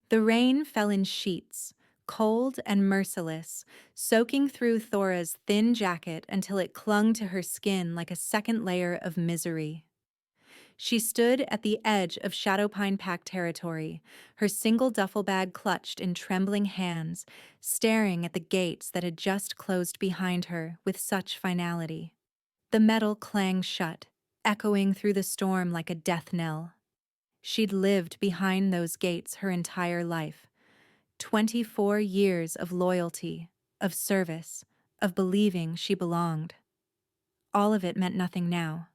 The rain fell in sheets, cold and merciless, soaking through Thora's thin jacket until it clung to her skin like a second layer of misery. She stood at the edge of Shadowpine Pack territory, her single duffel bag clutched in trembling hands, staring at the gates that had just closed behind her with such finality. The metal clanged shut, echoing through the storm like a death knell. She'd lived behind those gates her entire life. 24 years of loyalty, of service, of believing she belonged. All of it meant nothing now.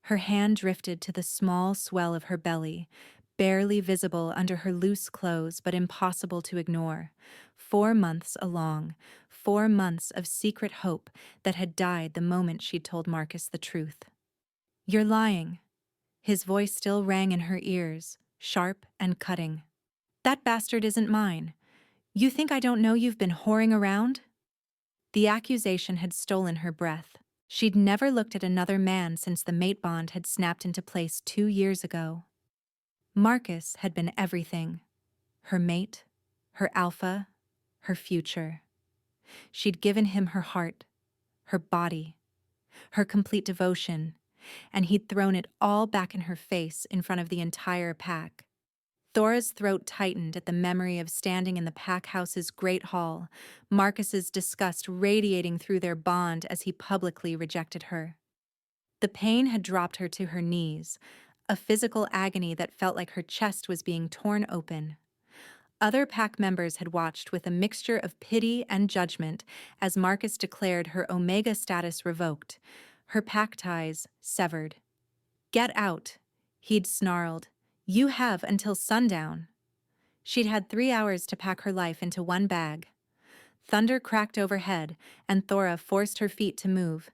Her hand drifted to the small swell of her belly, barely visible under her loose clothes but impossible to ignore. 4 months along, 4 months of secret hope that had died the moment she'd told Marcus the truth. "You're lying." His voice still rang in her ears, sharp and cutting. "That bastard isn't mine. You think I don't know you've been whoring around?" The accusation had stolen her breath. She'd never looked at another man since the mate bond had snapped into place 2 years ago. Marcus had been everything. Her mate, her alpha, her future. She'd given him her heart, her body, her complete devotion, and he'd thrown it all back in her face in front of the entire pack. Thora's throat tightened at the memory of standing in the pack house's great hall, Marcus's disgust radiating through their bond as he publicly rejected her. The pain had dropped her to her knees, a physical agony that felt like her chest was being torn open. Other pack members had watched with a mixture of pity and judgment as Marcus declared her Omega status revoked, her pack ties severed. "Get out," he'd snarled. "You have until sundown." She'd had 3 hours to pack her life into one bag. Thunder cracked overhead, and Thora forced her feet to move.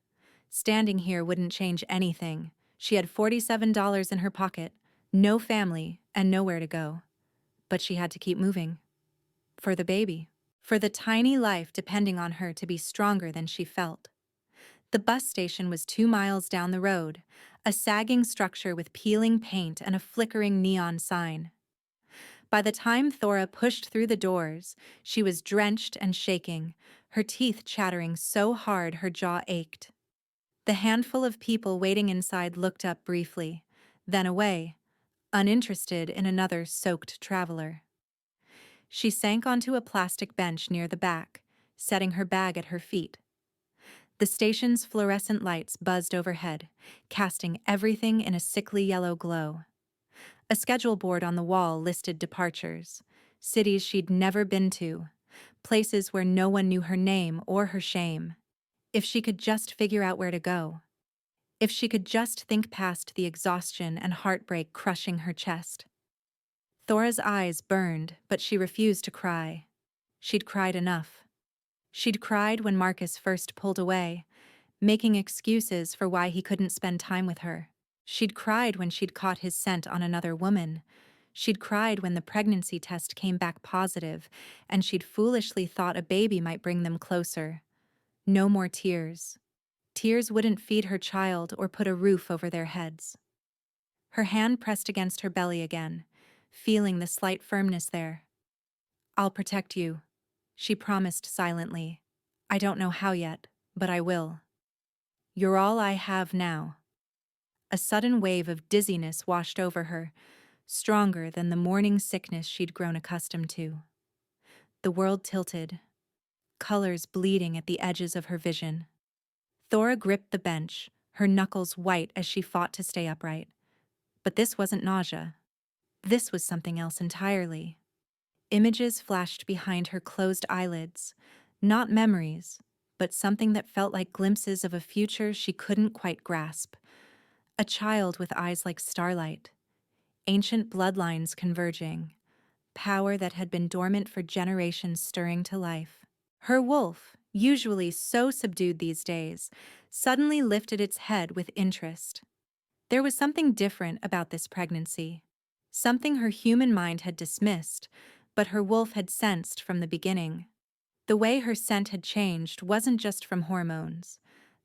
Standing here wouldn't change anything. She had $47 in her pocket, no family, and nowhere to go. But she had to keep moving. For the baby. For the tiny life depending on her to be stronger than she felt. The bus station was 2 miles down the road, a sagging structure with peeling paint and a flickering neon sign. By the time Thora pushed through the doors, she was drenched and shaking, her teeth chattering so hard her jaw ached. The handful of people waiting inside looked up briefly, then away, uninterested in another soaked traveler. She sank onto a plastic bench near the back, setting her bag at her feet. The station's fluorescent lights buzzed overhead, casting everything in a sickly yellow glow. A schedule board on the wall listed departures, cities she'd never been to, places where no one knew her name or her shame. If she could just figure out where to go. If she could just think past the exhaustion and heartbreak crushing her chest. Thora's eyes burned, but she refused to cry. She'd cried enough. She'd cried when Marcus first pulled away, making excuses for why he couldn't spend time with her. She'd cried when she'd caught his scent on another woman. She'd cried when the pregnancy test came back positive, and she'd foolishly thought a baby might bring them closer. No more tears. Tears wouldn't feed her child or put a roof over their heads. Her hand pressed against her belly again, feeling the slight firmness there. "I'll protect you," she promised silently. "I don't know how yet, but I will. You're all I have now." A sudden wave of dizziness washed over her, stronger than the morning sickness she'd grown accustomed to. The world tilted, colors bleeding at the edges of her vision. Thora gripped the bench, her knuckles white as she fought to stay upright. But this wasn't nausea. This was something else entirely. Images flashed behind her closed eyelids, not memories, but something that felt like glimpses of a future she couldn't quite grasp. A child with eyes like starlight, ancient bloodlines converging, power that had been dormant for generations stirring to life. Her wolf, usually so subdued these days, suddenly lifted its head with interest. There was something different about this pregnancy, something her human mind had dismissed, but her wolf had sensed from the beginning. The way her scent had changed wasn't just from hormones.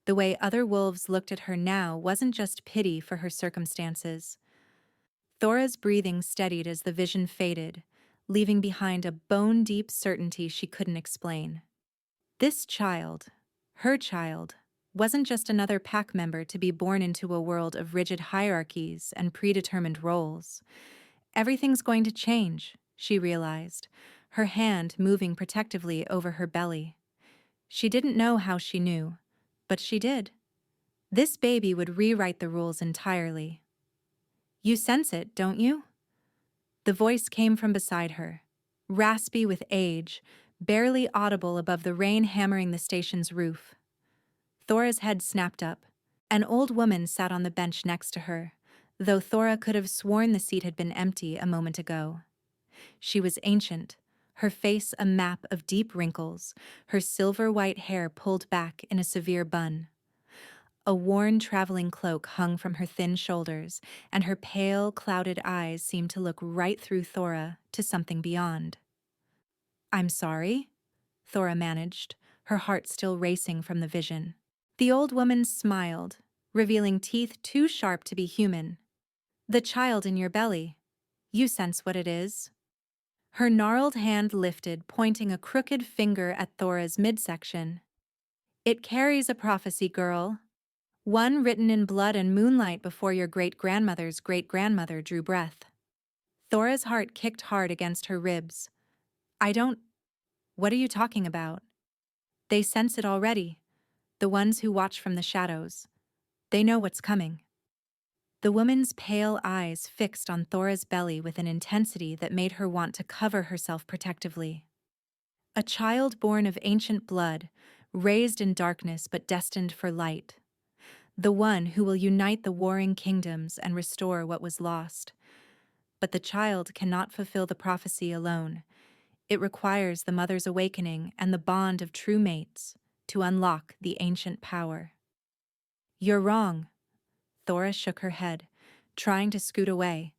The way other wolves looked at her now wasn't just pity for her circumstances. Thora's breathing steadied as the vision faded, leaving behind a bone-deep certainty she couldn't explain. This child, her child, wasn't just another pack member to be born into a world of rigid hierarchies and predetermined roles. Everything's going to change, she realized, her hand moving protectively over her belly. She didn't know how she knew, but she did. This baby would rewrite the rules entirely. You sense it, don't you? The voice came from beside her, raspy with age, barely audible above the rain hammering the station's roof. Thora's head snapped up. An old woman sat on the bench next to her, though Thora could have sworn the seat had been empty a moment ago. She was ancient, her face a map of deep wrinkles, her silver-white hair pulled back in a severe bun. A worn traveling cloak hung from her thin shoulders, and her pale, clouded eyes seemed to look right through Thora to something beyond. "I'm sorry," Thora managed, her heart still racing from the vision. The old woman smiled, revealing teeth too sharp to be human. "The child in your belly. You sense what it is?" Her gnarled hand lifted, pointing a crooked finger at Thora's midsection. "It carries a prophecy, girl. One written in blood and moonlight before your great-grandmother's great-grandmother drew breath." Thora's heart kicked hard against her ribs. "I don't... What are you talking about?" "They sense it already. The ones who watch from the shadows. They know what's coming." The woman's pale eyes fixed on Thora's belly with an intensity that made her want to cover herself protectively. A child born of ancient blood, raised in darkness but destined for light. The one who will unite the warring kingdoms and restore what was lost. But the child cannot fulfill the prophecy alone. It requires the mother's awakening and the bond of true mates to unlock the ancient power. "You're wrong." Thora shook her head, trying to scoot away,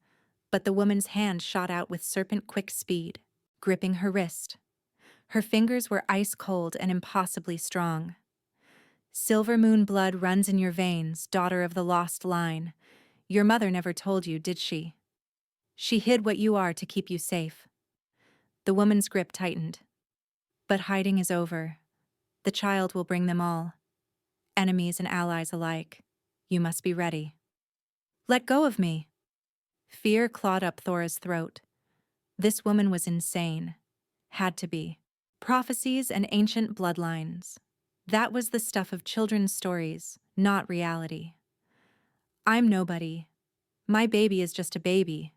but the woman's hand shot out with serpent-quick speed, gripping her wrist. Her fingers were ice-cold and impossibly strong. "Silver moon blood runs in your veins, daughter of the lost line. Your mother never told you, did she? She hid what you are to keep you safe." The woman's grip tightened. "But hiding is over. The child will bring them all. Enemies and allies alike. You must be ready." "Let go of me." Fear clawed up Thora's throat. This woman was insane. Had to be. Prophecies and ancient bloodlines. That was the stuff of children's stories, not reality. "I'm nobody. My baby is just a baby."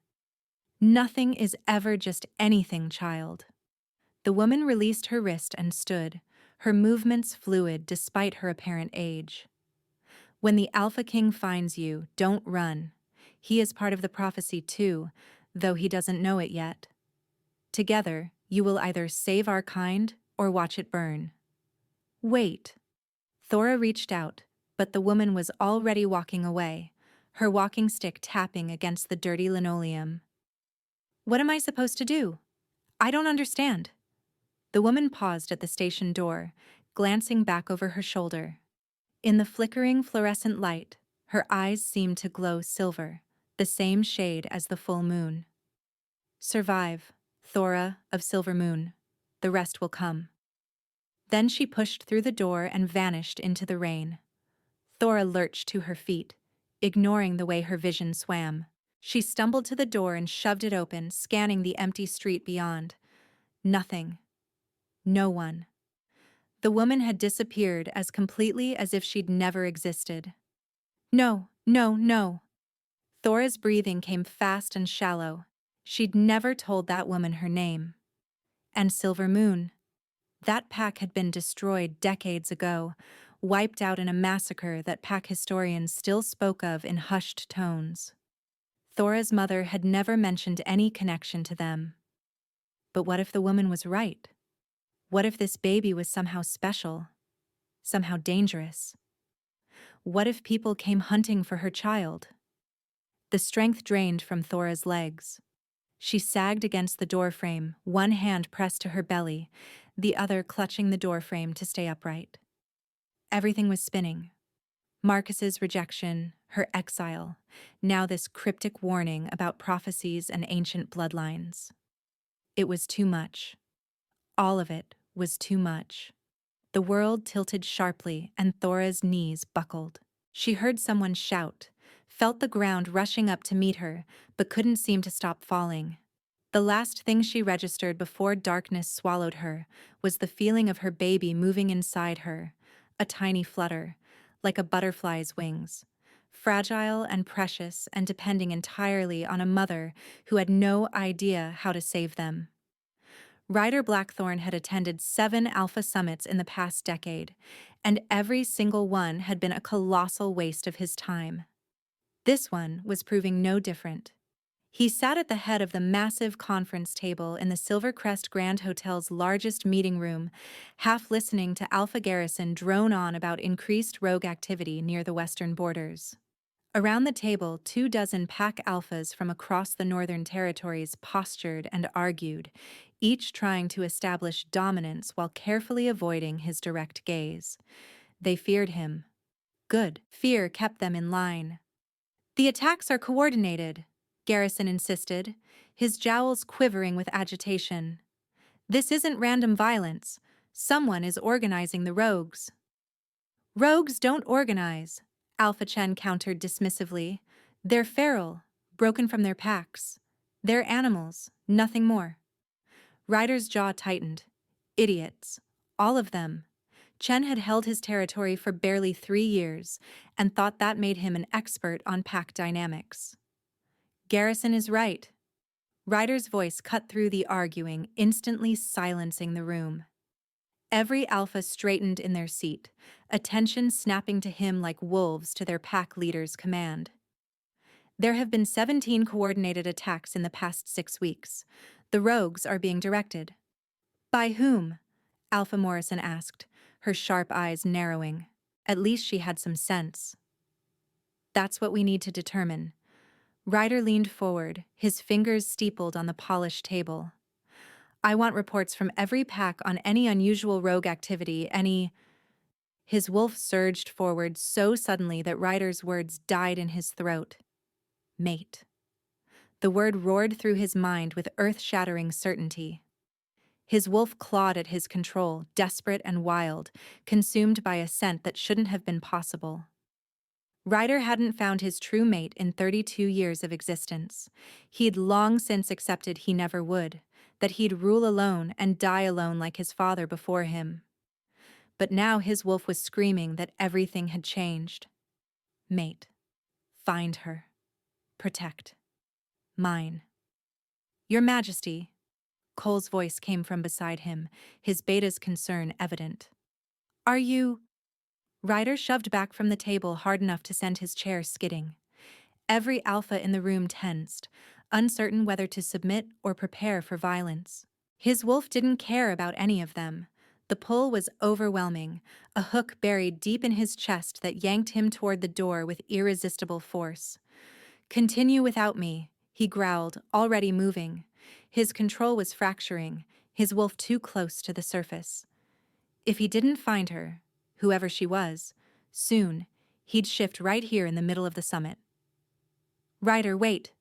"Nothing is ever just anything, child." The woman released her wrist and stood, her movements fluid despite her apparent age. "When the Alpha King finds you, don't run. He is part of the prophecy too, though he doesn't know it yet. Together, you will either save our kind or watch it burn." "Wait." Thora reached out, but the woman was already walking away, her walking stick tapping against the dirty linoleum. "What am I supposed to do? I don't understand." The woman paused at the station door, glancing back over her shoulder. In the flickering fluorescent light, her eyes seemed to glow silver, the same shade as the full moon. "Survive, Thora of Silver Moon. The rest will come." Then she pushed through the door and vanished into the rain. Thora lurched to her feet, ignoring the way her vision swam. She stumbled to the door and shoved it open, scanning the empty street beyond. Nothing. No one. The woman had disappeared as completely as if she'd never existed. "No, no, no." Thora's breathing came fast and shallow. She'd never told that woman her name. And Silver Moon. That pack had been destroyed decades ago, wiped out in a massacre that pack historians still spoke of in hushed tones. Thora's mother had never mentioned any connection to them. But what if the woman was right? What if this baby was somehow special? Somehow dangerous? What if people came hunting for her child? The strength drained from Thora's legs. She sagged against the doorframe, one hand pressed to her belly, the other clutching the doorframe to stay upright. Everything was spinning. Marcus's rejection, her exile, now this cryptic warning about prophecies and ancient bloodlines. It was too much. All of it was too much. The world tilted sharply and Thora's knees buckled. She heard someone shout, felt the ground rushing up to meet her, but couldn't seem to stop falling. The last thing she registered before darkness swallowed her was the feeling of her baby moving inside her, a tiny flutter, like a butterfly's wings, fragile and precious and depending entirely on a mother who had no idea how to save them. Ryder Blackthorn had attended 7 Alpha Summits in the past decade, and every single one had been a colossal waste of his time. This one was proving no different. He sat at the head of the massive conference table in the Silvercrest Grand Hotel's largest meeting room, half listening to Alpha Garrison drone on about increased rogue activity near the western borders. Around the table, 24 pack alphas from across the Northern Territories postured and argued, each trying to establish dominance while carefully avoiding his direct gaze. They feared him. Good. Fear kept them in line. "The attacks are coordinated," Garrison insisted, his jowls quivering with agitation. "This isn't random violence. Someone is organizing the rogues." "Rogues don't organize," Alpha Chen countered dismissively. "They're feral, broken from their packs. They're animals, nothing more." Ryder's jaw tightened. Idiots. All of them. Chen had held his territory for barely 3 years and thought that made him an expert on pack dynamics. Garrison is right. Ryder's voice cut through the arguing, instantly silencing the room. Every alpha straightened in their seat, attention snapping to him like wolves to their pack leader's command. There have been 17 coordinated attacks in the past 6 weeks. The rogues are being directed. By whom? Alpha Morrison asked, her sharp eyes narrowing. At least she had some sense. That's what we need to determine. Ryder leaned forward, his fingers steepled on the polished table. I want reports from every pack on any unusual rogue activity, any... His wolf surged forward so suddenly that Ryder's words died in his throat. Mate. The word roared through his mind with earth-shattering certainty. His wolf clawed at his control, desperate and wild, consumed by a scent that shouldn't have been possible. Ryder hadn't found his true mate in 32 years of existence. He'd long since accepted he never would, that he'd rule alone and die alone like his father before him. But now his wolf was screaming that everything had changed. Mate. Find her. Protect. Mine. Your Majesty. Cole's voice came from beside him, his beta's concern evident. Are you... Ryder shoved back from the table hard enough to send his chair skidding. Every alpha in the room tensed, uncertain whether to submit or prepare for violence. His wolf didn't care about any of them. The pull was overwhelming, a hook buried deep in his chest that yanked him toward the door with irresistible force. Continue without me, he growled, already moving. His control was fracturing, his wolf too close to the surface. If he didn't find her, whoever she was, soon, he'd shift right here in the middle of the summit. Ryder, wait.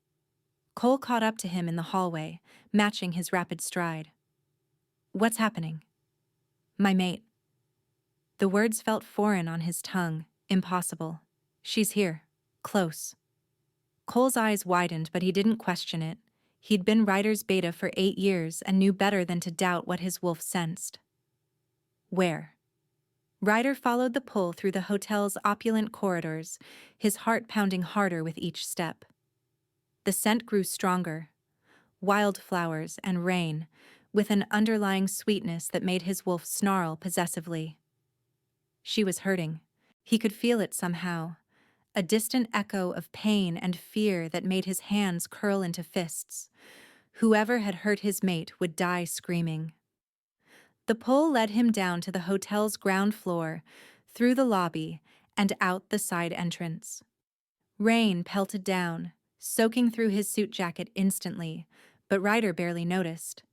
Cole caught up to him in the hallway, matching his rapid stride. What's happening? My mate. The words felt foreign on his tongue, impossible. She's here, close. Cole's eyes widened, but he didn't question it. He'd been Ryder's beta for 8 years and knew better than to doubt what his wolf sensed. Where? Ryder followed the pull through the hotel's opulent corridors, his heart pounding harder with each step. The scent grew stronger. Wildflowers and rain, with an underlying sweetness that made his wolf snarl possessively. She was hurting. He could feel it somehow, a distant echo of pain and fear that made his hands curl into fists. Whoever had hurt his mate would die screaming. The pull led him down to the hotel's ground floor, through the lobby, and out the side entrance. Rain pelted down, soaking through his suit jacket instantly, but Ryder barely noticed.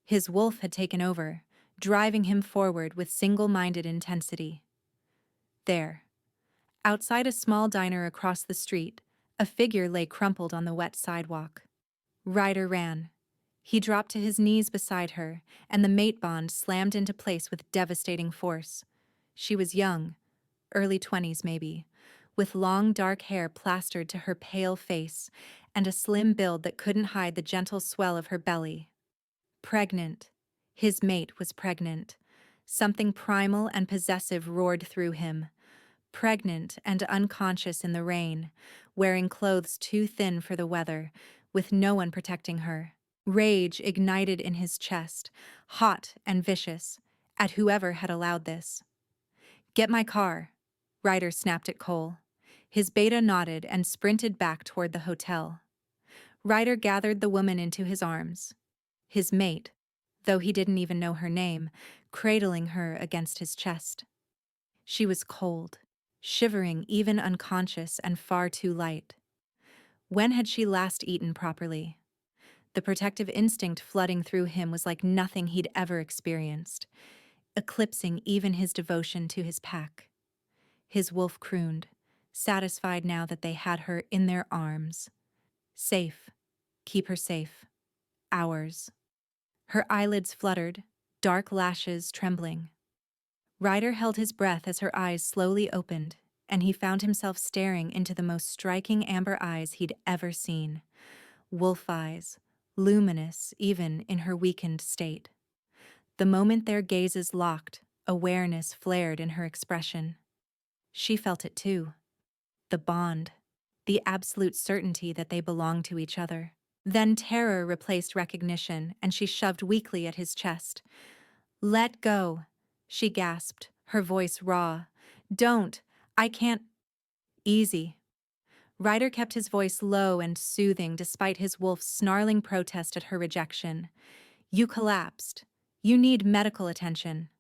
His wolf had taken over, driving him forward with single-minded intensity. There, outside a small diner across the street, a figure lay crumpled on the wet sidewalk. Ryder ran. He dropped to his knees beside her, and the mate bond slammed into place with devastating force. She was young, early 20s maybe, with long dark hair plastered to her pale face and a slim build that couldn't hide the gentle swell of her belly. Pregnant. His mate was pregnant. Something primal and possessive roared through him. Pregnant and unconscious in the rain, wearing clothes too thin for the weather, with no one protecting her. Rage ignited in his chest, hot and vicious, at whoever had allowed this. "Get my car," Ryder snapped at Cole. His beta nodded and sprinted back toward the hotel. Ryder gathered the woman into his arms. His mate, though he didn't even know her name, cradling her against his chest. She was cold, shivering, even unconscious, and far too light. When had she last eaten properly? The protective instinct flooding through him was like nothing he'd ever experienced, eclipsing even his devotion to his pack. His wolf crooned, satisfied now that they had her in their arms. Safe. Keep her safe. Ours. Her eyelids fluttered, dark lashes trembling. Ryder held his breath as her eyes slowly opened, and he found himself staring into the most striking amber eyes he'd ever seen. Wolf eyes, luminous even in her weakened state. The moment their gazes locked, awareness flared in her expression. She felt it too. The bond. The absolute certainty that they belonged to each other. Then terror replaced recognition, and she shoved weakly at his chest. "Let go," she gasped, her voice raw. "Don't. I can't." "Easy." Ryder kept his voice low and soothing despite his wolf's snarling protest at her rejection. "You collapsed. You need medical attention."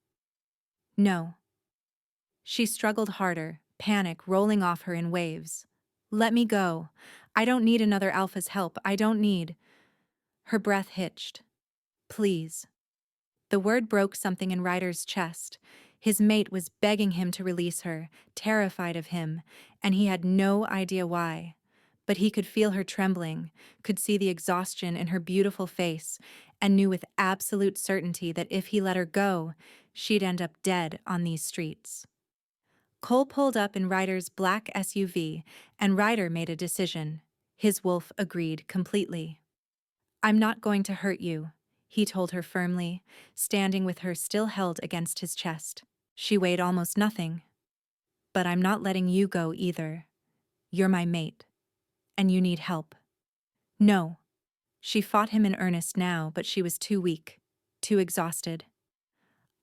"No." She struggled harder, panic rolling off her in waves. "Let me go. I don't need another alpha's help. I don't need." Her breath hitched. "Please." The word broke something in Ryder's chest. His mate was begging him to release her, terrified of him, and he had no idea why. But he could feel her trembling, could see the exhaustion in her beautiful face, and knew with absolute certainty that if he let her go, she'd end up dead on these streets. Cole pulled up in Ryder's black SUV, and Ryder made a decision. His wolf agreed completely. "I'm not going to hurt you," he told her firmly, standing with her still held against his chest. She weighed almost nothing. "But I'm not letting you go either. You're my mate. And you need help." "No." She fought him in earnest now, but she was too weak, too exhausted.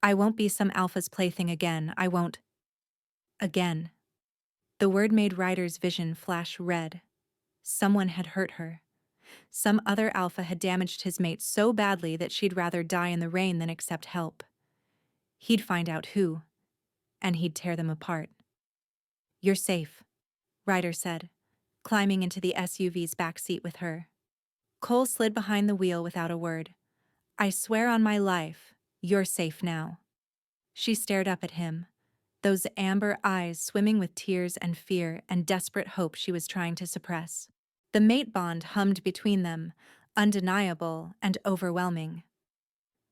"I won't be some alpha's plaything again. I won't." Again. The word made Ryder's vision flash red. Someone had hurt her. Some other alpha had damaged his mate so badly that she'd rather die in the rain than accept help. He'd find out who, and he'd tear them apart. "You're safe," Ryder said, climbing into the SUV's back seat with her. Cole slid behind the wheel without a word. "I swear on my life, you're safe now." She stared up at him, those amber eyes swimming with tears and fear and desperate hope she was trying to suppress. The mate bond hummed between them, undeniable and overwhelming.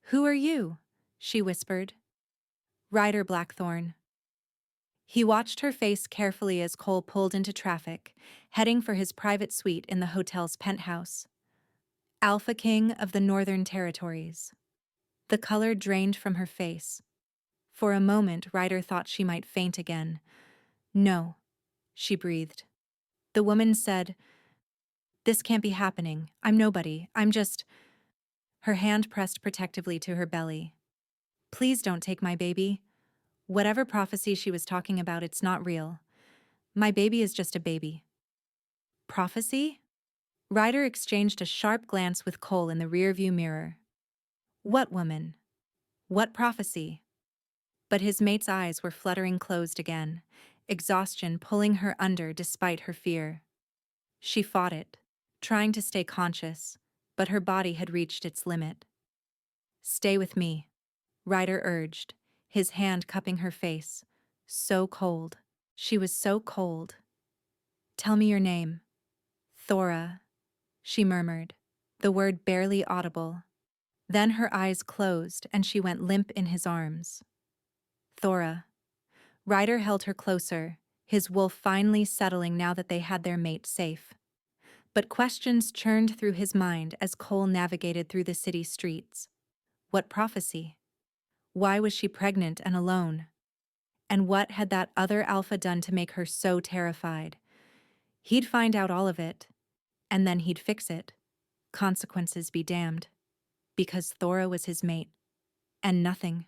"Who are you?" she whispered. "Ryder Blackthorn." He watched her face carefully as Cole pulled into traffic, heading for his private suite in the hotel's penthouse. Alpha King of the Northern Territories. The color drained from her face. For a moment, Ryder thought she might faint again. "No," she breathed. The woman said, "This can't be happening. I'm nobody. I'm just—" Her hand pressed protectively to her belly. "Please don't take my baby. Whatever prophecy she was talking about, it's not real. My baby is just a baby." "Prophecy?" Ryder exchanged a sharp glance with Cole in the rearview mirror. "What woman? What prophecy?" But his mate's eyes were fluttering closed again, exhaustion pulling her under despite her fear. She fought it, trying to stay conscious, but her body had reached its limit. "Stay with me," Ryder urged, his hand cupping her face. So cold. She was so cold. "Tell me your name." "Thora," she murmured. the word barely audible. Then her eyes closed and she went limp in his arms. Thora. Ryder held her closer, his wolf finally settling now that they had their mate safe. But questions churned through his mind as Cole navigated through the city streets. What prophecy? Why was she pregnant and alone? And what had that other alpha done to make her so terrified? He'd find out all of it, and then he'd fix it. Consequences be damned. Because Thora was his mate. And nothing.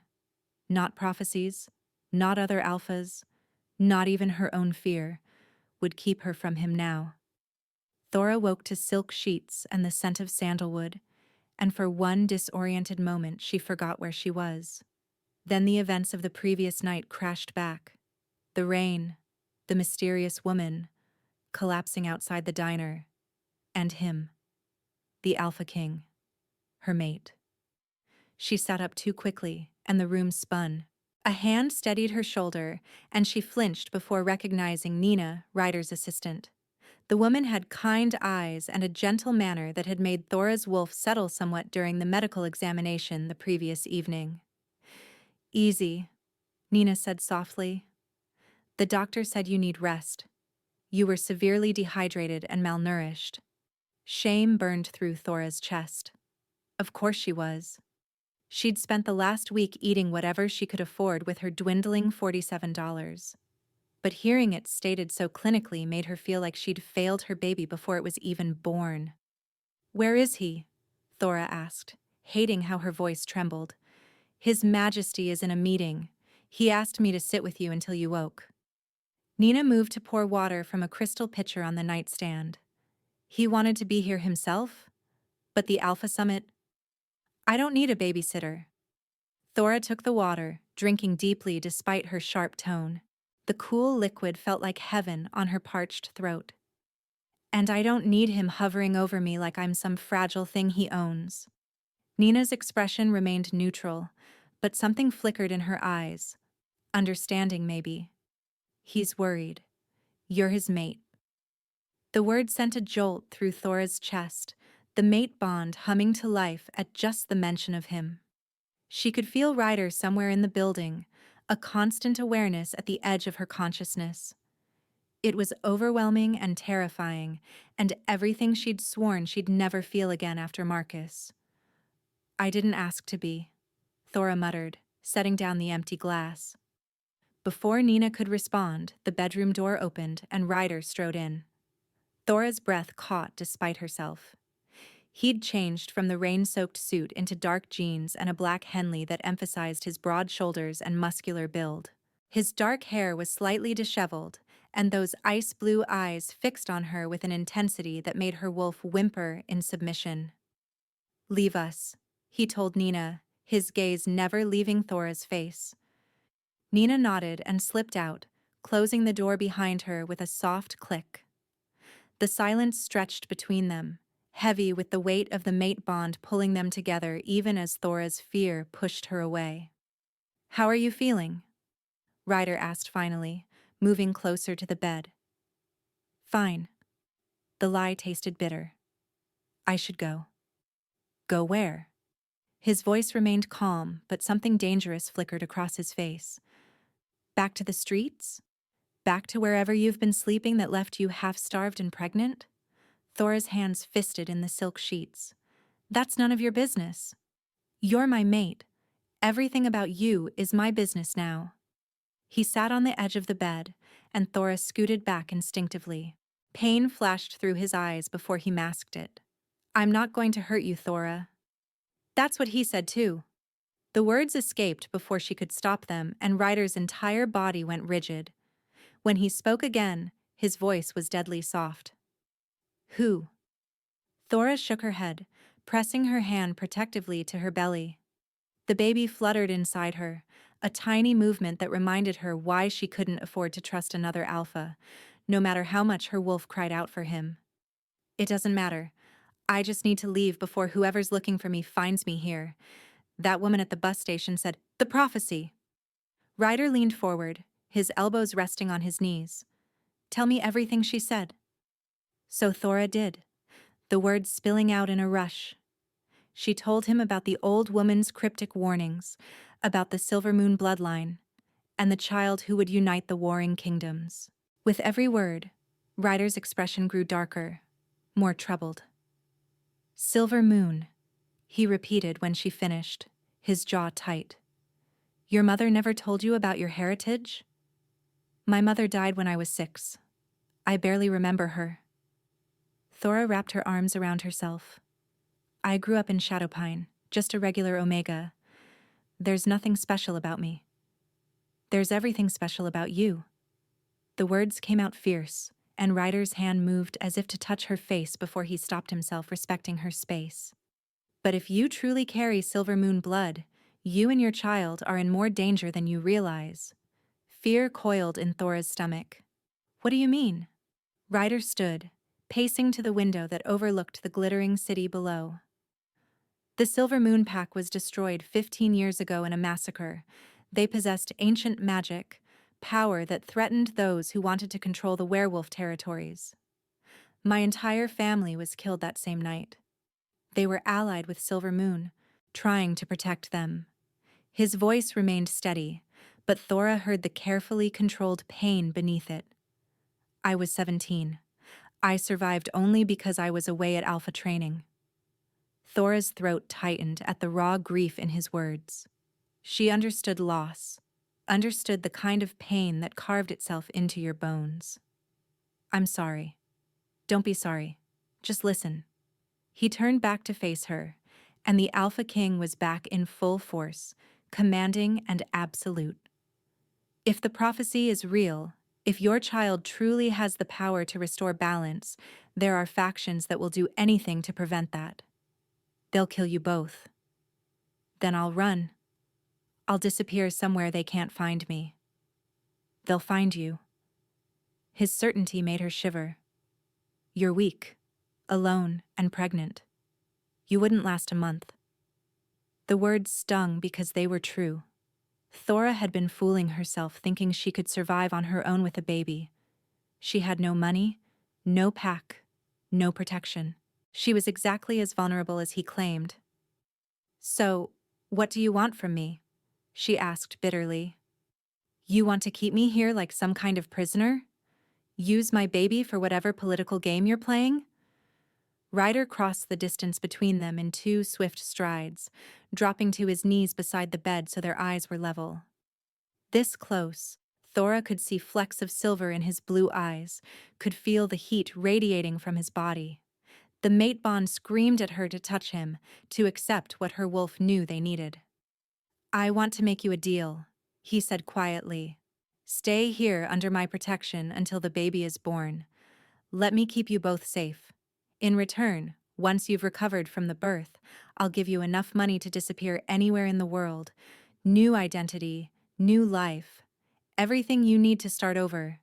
Not prophecies, not other alphas, not even her own fear, would keep her from him now. Thora woke to silk sheets and the scent of sandalwood, and for one disoriented moment she forgot where she was. Then the events of the previous night crashed back. The rain, the mysterious woman, collapsing outside the diner, and him, the Alpha King, her mate. She sat up too quickly, and the room spun. A hand steadied her shoulder, and she flinched before recognizing Nina, Ryder's assistant. The woman had kind eyes and a gentle manner that had made Thora's wolf settle somewhat during the medical examination the previous evening. "Easy," Nina said softly. "The doctor said you need rest. You were severely dehydrated and malnourished." Shame burned through Thora's chest. Of course she was. She'd spent the last week eating whatever she could afford with her dwindling $47. But hearing it stated so clinically made her feel like she'd failed her baby before it was even born. "Where is he?" Thora asked, hating how her voice trembled. "His Majesty is in a meeting. He asked me to sit with you until you woke." Nina moved to pour water from a crystal pitcher on the nightstand. "He wanted to be here himself? But the Alpha Summit? I don't need a babysitter." Thora took the water, drinking deeply despite her sharp tone. The cool liquid felt like heaven on her parched throat. "And I don't need him hovering over me like I'm some fragile thing he owns." Nina's expression remained neutral, but something flickered in her eyes. Understanding, maybe. "He's worried. You're his mate." The word sent a jolt through Thora's chest, the mate bond humming to life at just the mention of him. She could feel Ryder somewhere in the building, a constant awareness at the edge of her consciousness. It was overwhelming and terrifying, and everything she'd sworn she'd never feel again after Marcus. "I didn't ask to be," Thora muttered, setting down the empty glass. Before Nina could respond, the bedroom door opened and Ryder strode in. Thora's breath caught despite herself. He'd changed from the rain-soaked suit into dark jeans and a black Henley that emphasized his broad shoulders and muscular build. His dark hair was slightly disheveled, and those ice-blue eyes fixed on her with an intensity that made her wolf whimper in submission. "Leave us," he told Nina, his gaze never leaving Thora's face. Nina nodded and slipped out, closing the door behind her with a soft click. The silence stretched between them, heavy with the weight of the mate bond pulling them together even as Thora's fear pushed her away. "How are you feeling?" Ryder asked finally, moving closer to the bed. "Fine." The lie tasted bitter. "I should go." "Go where?" His voice remained calm, but something dangerous flickered across his face. "Back to the streets? Back to wherever you've been sleeping that left you half-starved and pregnant?" Thora's hands fisted in the silk sheets. "That's none of your business. You're my mate. Everything about you is my business now." He sat on the edge of the bed, and Thora scooted back instinctively. Pain flashed through his eyes before he masked it. "I'm not going to hurt you, Thora." That's what he said too. The words escaped before she could stop them, and Ryder's entire body went rigid. When he spoke again, his voice was deadly soft. "Who?" Thora shook her head, pressing her hand protectively to her belly. The baby fluttered inside her, a tiny movement that reminded her why she couldn't afford to trust another alpha, no matter how much her wolf cried out for him. "It doesn't matter. I just need to leave before whoever's looking for me finds me here." That woman at the bus station said, "The prophecy." Ryder leaned forward, his elbows resting on his knees. "Tell me everything she said." So Thora did. the words spilling out in a rush. She told him about the old woman's cryptic warnings, about the Silver Moon bloodline, and the child who would unite the warring kingdoms. With every word, Ryder's expression grew darker, more troubled. Silver Moon, he repeated when she finished, his jaw tight. Your mother never told you about your heritage? My mother died when I was 6. I barely remember her. Thora wrapped her arms around herself. I grew up in Shadowpine, just a regular Omega. There's nothing special about me. There's everything special about you. The words came out fierce, and Ryder's hand moved as if to touch her face before he stopped himself, respecting her space. But if you truly carry Silver Moon blood, you and your child are in more danger than you realize. Fear coiled in Thora's stomach. What do you mean? Ryder stood, pacing to the window that overlooked the glittering city below. The Silver Moon Pack was destroyed 15 years ago in a massacre. They possessed ancient magic, power that threatened those who wanted to control the werewolf territories. My entire family was killed that same night. They were allied with Silver Moon, trying to protect them. His voice remained steady, but Thora heard the carefully controlled pain beneath it. I was 17. I survived only because I was away at Alpha training. Thora's throat tightened at the raw grief in his words. She understood loss, understood the kind of pain that carved itself into your bones. I'm sorry. Don't be sorry. Just listen. He turned back to face her, and the Alpha King was back in full force, commanding and absolute. If the prophecy is real, if your child truly has the power to restore balance, there are factions that will do anything to prevent that. They'll kill you both. Then I'll run. I'll disappear somewhere they can't find me. They'll find you. His certainty made her shiver. You're weak, alone, and pregnant. You wouldn't last a month. The words stung because they were true. Thora had been fooling herself, thinking she could survive on her own with a baby. She had no money, no pack, no protection. She was exactly as vulnerable as he claimed. So, what do you want from me? She asked bitterly. You want to keep me here like some kind of prisoner? Use my baby for whatever political game you're playing? Ryder crossed the distance between them in 2 swift strides, dropping to his knees beside the bed so their eyes were level. This close, Thora could see flecks of silver in his blue eyes, could feel the heat radiating from his body. The mate bond screamed at her to touch him, to accept what her wolf knew they needed. I want to make you a deal, he said quietly. Stay here under my protection until the baby is born. Let me keep you both safe. In return, once you've recovered from the birth, I'll give you enough money to disappear anywhere in the world. New identity, new life. Everything you need to start over.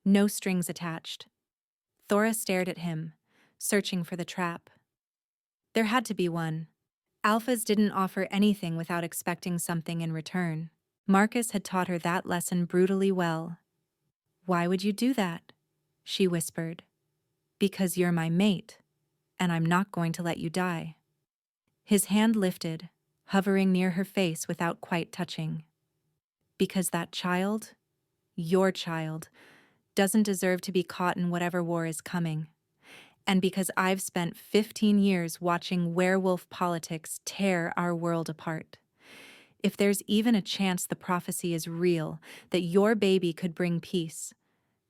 No strings attached. Thora stared at him, searching for the trap. There had to be one. Alphas didn't offer anything without expecting something in return. Marcus had taught her that lesson brutally well. Why would you do that? She whispered. Because you're my mate, and I'm not going to let you die. His hand lifted, hovering near her face without quite touching. Because that child, your child, doesn't deserve to be caught in whatever war is coming. And because I've spent 15 years watching werewolf politics tear our world apart. If there's even a chance the prophecy is real, that your baby could bring peace,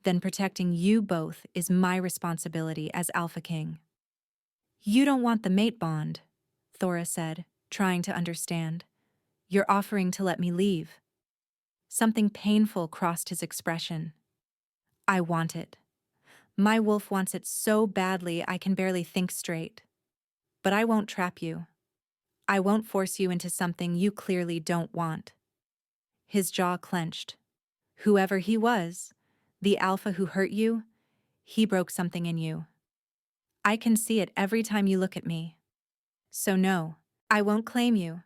then protecting you both is my responsibility as Alpha King. You don't want the mate bond, Thora said, trying to understand. You're offering to let me leave. Something painful crossed his expression. I want it. My wolf wants it so badly I can barely think straight. But I won't trap you. I won't force you into something you clearly don't want. His jaw clenched. Whoever he was, the alpha who hurt you, he broke something in you. I can see it every time you look at me. So no, I won't claim you.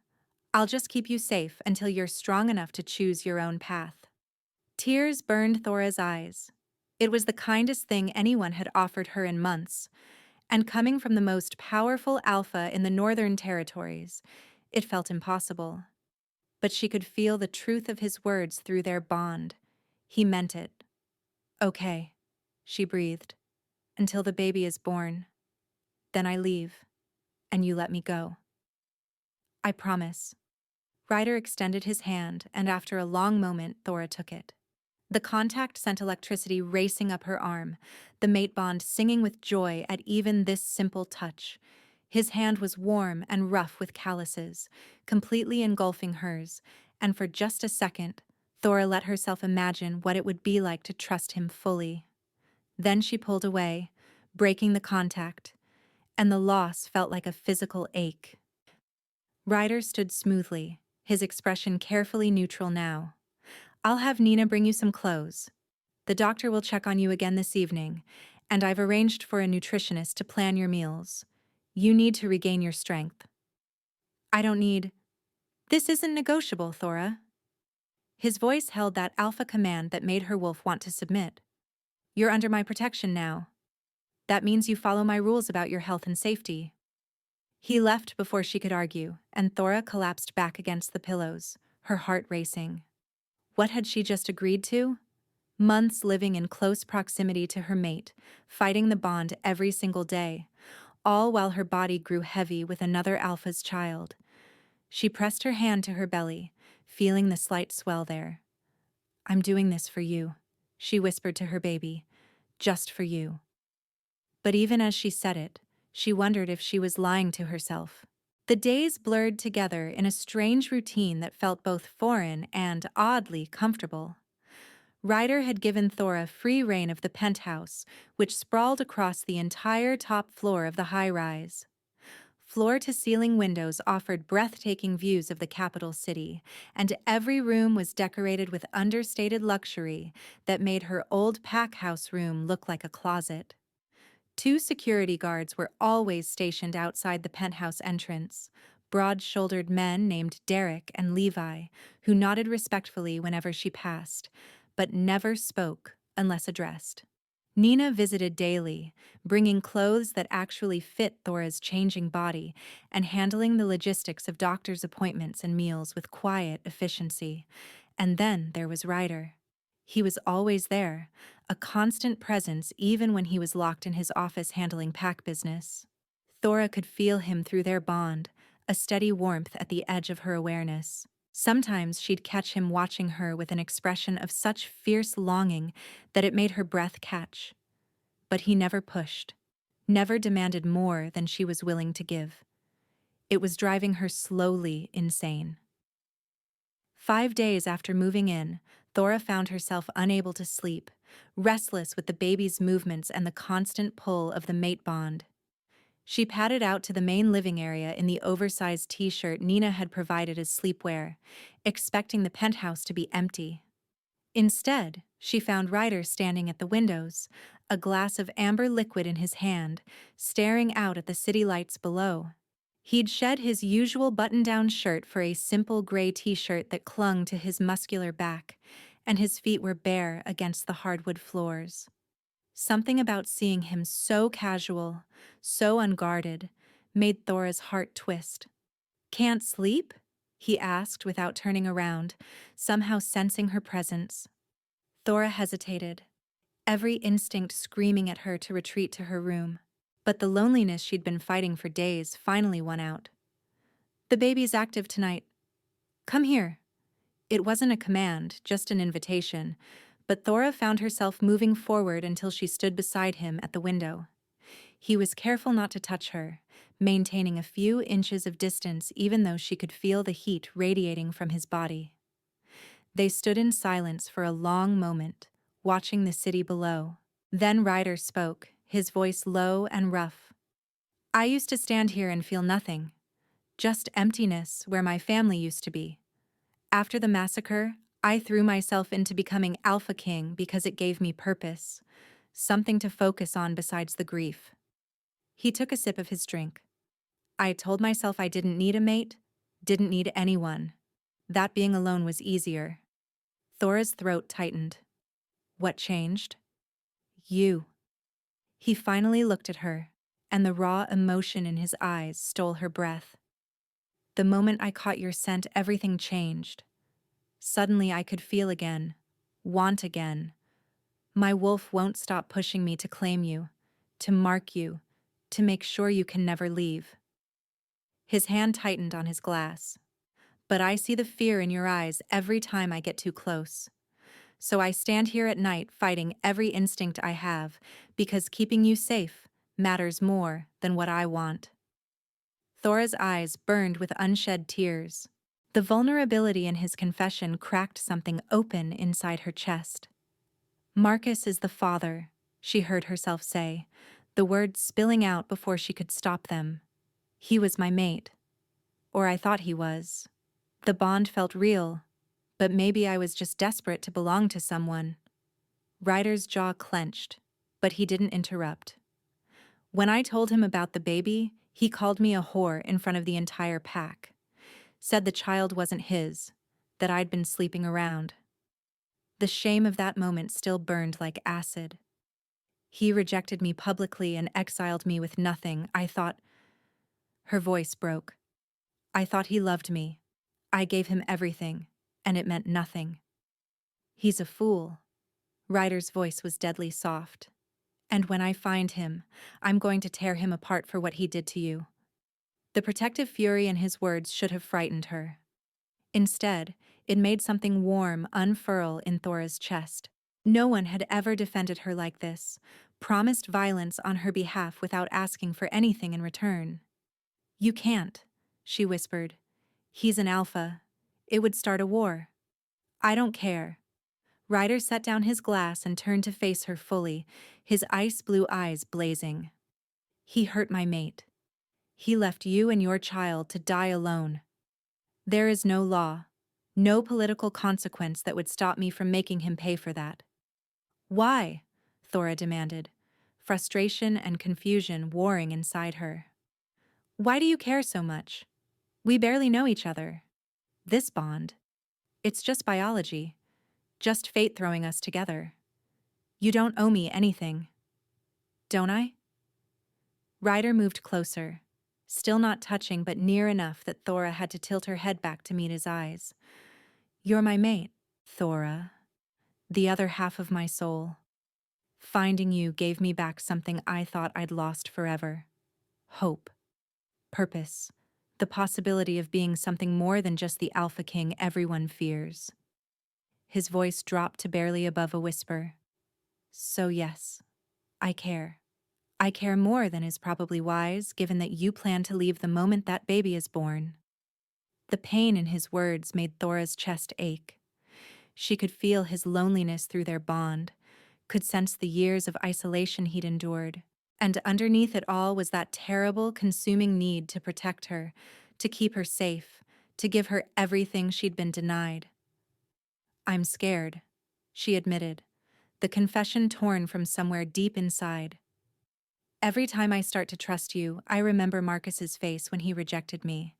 I'll just keep you safe until you're strong enough to choose your own path. Tears burned Thora's eyes. It was the kindest thing anyone had offered her in months, And coming from the most powerful alpha in the Northern Territories, it felt impossible. But she could feel the truth of his words through their bond. He meant it. Okay, she breathed, until the baby is born. Then I leave, and you let me go. I promise. Ryder extended his hand, and after a long moment, Thora took it. The contact sent electricity racing up her arm, the mate bond singing with joy at even this simple touch. His hand was warm and rough with calluses, completely engulfing hers, and for just a second, Thora let herself imagine what it would be like to trust him fully. Then she pulled away, breaking the contact, and the loss felt like a physical ache. Ryder stood smoothly, his expression carefully neutral now. I'll have Nina bring you some clothes. The doctor will check on you again this evening, and I've arranged for a nutritionist to plan your meals. You need to regain your strength. I don't need... This isn't negotiable, Thora. His voice held that alpha command that made her wolf want to submit. You're under my protection now. That means you follow my rules about your health and safety. He left before she could argue, and Thora collapsed back against the pillows, her heart racing. What had she just agreed to? Months living in close proximity to her mate, fighting the bond every single day, all while her body grew heavy with another alpha's child. She pressed her hand to her belly, feeling the slight swell there. I'm doing this for you, she whispered to her baby, just for you. But even as she said it, she wondered if she was lying to herself. The days blurred together in a strange routine that felt both foreign and oddly comfortable. Ryder had given Thora free rein of the penthouse, which sprawled across the entire top floor of the high-rise. Floor-to-ceiling windows offered breathtaking views of the capital city, and every room was decorated with understated luxury that made her old pack house room look like a closet. 2 security guards were always stationed outside the penthouse entrance, broad-shouldered men named Derek and Levi, who nodded respectfully whenever she passed, but never spoke unless addressed. Nina visited daily, bringing clothes that actually fit Thora's changing body and handling the logistics of doctor's appointments and meals with quiet efficiency. And then there was Ryder. He was always there, a constant presence even when he was locked in his office handling pack business. Thora could feel him through their bond, a steady warmth at the edge of her awareness. Sometimes she'd catch him watching her with an expression of such fierce longing that it made her breath catch. But he never pushed, never demanded more than she was willing to give. It was driving her slowly insane. 5 days after moving in, Thora found herself unable to sleep, restless with the baby's movements and the constant pull of the mate bond. She padded out to the main living area in the oversized t-shirt Nina had provided as sleepwear, expecting the penthouse to be empty. Instead, she found Ryder standing at the windows, a glass of amber liquid in his hand, staring out at the city lights below. He'd shed his usual button-down shirt for a simple gray t-shirt that clung to his muscular back, and his feet were bare against the hardwood floors. Something about seeing him so casual, so unguarded, made Thora's heart twist. "Can't sleep?" he asked without turning around, somehow sensing her presence. Thora hesitated, every instinct screaming at her to retreat to her room. But the loneliness she'd been fighting for days finally won out. "The baby's active tonight. Come here." It wasn't a command, just an invitation, but Thora found herself moving forward until she stood beside him at the window. He was careful not to touch her, maintaining a few inches of distance even though she could feel the heat radiating from his body. They stood in silence for a long moment, watching the city below. Then Ryder spoke, his voice low and rough. "I used to stand here and feel nothing, just emptiness where my family used to be. After the massacre, I threw myself into becoming Alpha King because it gave me purpose, something to focus on besides the grief." He took a sip of his drink. "I told myself I didn't need a mate, didn't need anyone. That being alone was easier." Thora's throat tightened. "What changed?" "You." He finally looked at her, and the raw emotion in his eyes stole her breath. The moment I caught your scent, everything changed. Suddenly I could feel again, want again. My wolf won't stop pushing me to claim you, to mark you, to make sure you can never leave. His hand tightened on his glass. But I see the fear in your eyes every time I get too close. So I stand here at night fighting every instinct I have, because keeping you safe matters more than what I want. Thora's eyes burned with unshed tears. The vulnerability in his confession cracked something open inside her chest. Marcus is the father, she heard herself say, the words spilling out before she could stop them. He was my mate. Or I thought he was. The bond felt real, but maybe I was just desperate to belong to someone. Ryder's jaw clenched, but he didn't interrupt. When I told him about the baby, he called me a whore in front of the entire pack. Said the child wasn't his, that I'd been sleeping around. The shame of that moment still burned like acid. He rejected me publicly and exiled me with nothing. I thought... Her voice broke. I thought he loved me. I gave him everything, and it meant nothing. He's a fool. Ryder's voice was deadly soft. And when I find him, I'm going to tear him apart for what he did to you. The protective fury in his words should have frightened her. Instead, it made something warm unfurl in Thora's chest. No one had ever defended her like this, promised violence on her behalf without asking for anything in return. You can't, she whispered. He's an alpha. It would start a war. I don't care. Ryder set down his glass and turned to face her fully, his ice-blue eyes blazing. He hurt my mate. He left you and your child to die alone. There is no law, no political consequence that would stop me from making him pay for that. Why? Thora demanded, frustration and confusion warring inside her. Why do you care so much? We barely know each other. This bond. It's just biology. Just fate throwing us together. You don't owe me anything. Don't I? Ryder moved closer, still not touching but near enough that Thora had to tilt her head back to meet his eyes. You're my mate, Thora. The other half of my soul. Finding you gave me back something I thought I'd lost forever. Hope. Purpose. The possibility of being something more than just the alpha king everyone fears. His voice dropped to barely above a whisper. So yes, I care. I care more than is probably wise, given that you plan to leave the moment that baby is born. The pain in his words made Thora's chest ache. She could feel his loneliness through their bond, could sense the years of isolation he'd endured, and underneath it all was that terrible, consuming need to protect her, to keep her safe, to give her everything she'd been denied. I'm scared, she admitted, the confession torn from somewhere deep inside. Every time I start to trust you, I remember Marcus's face when he rejected me.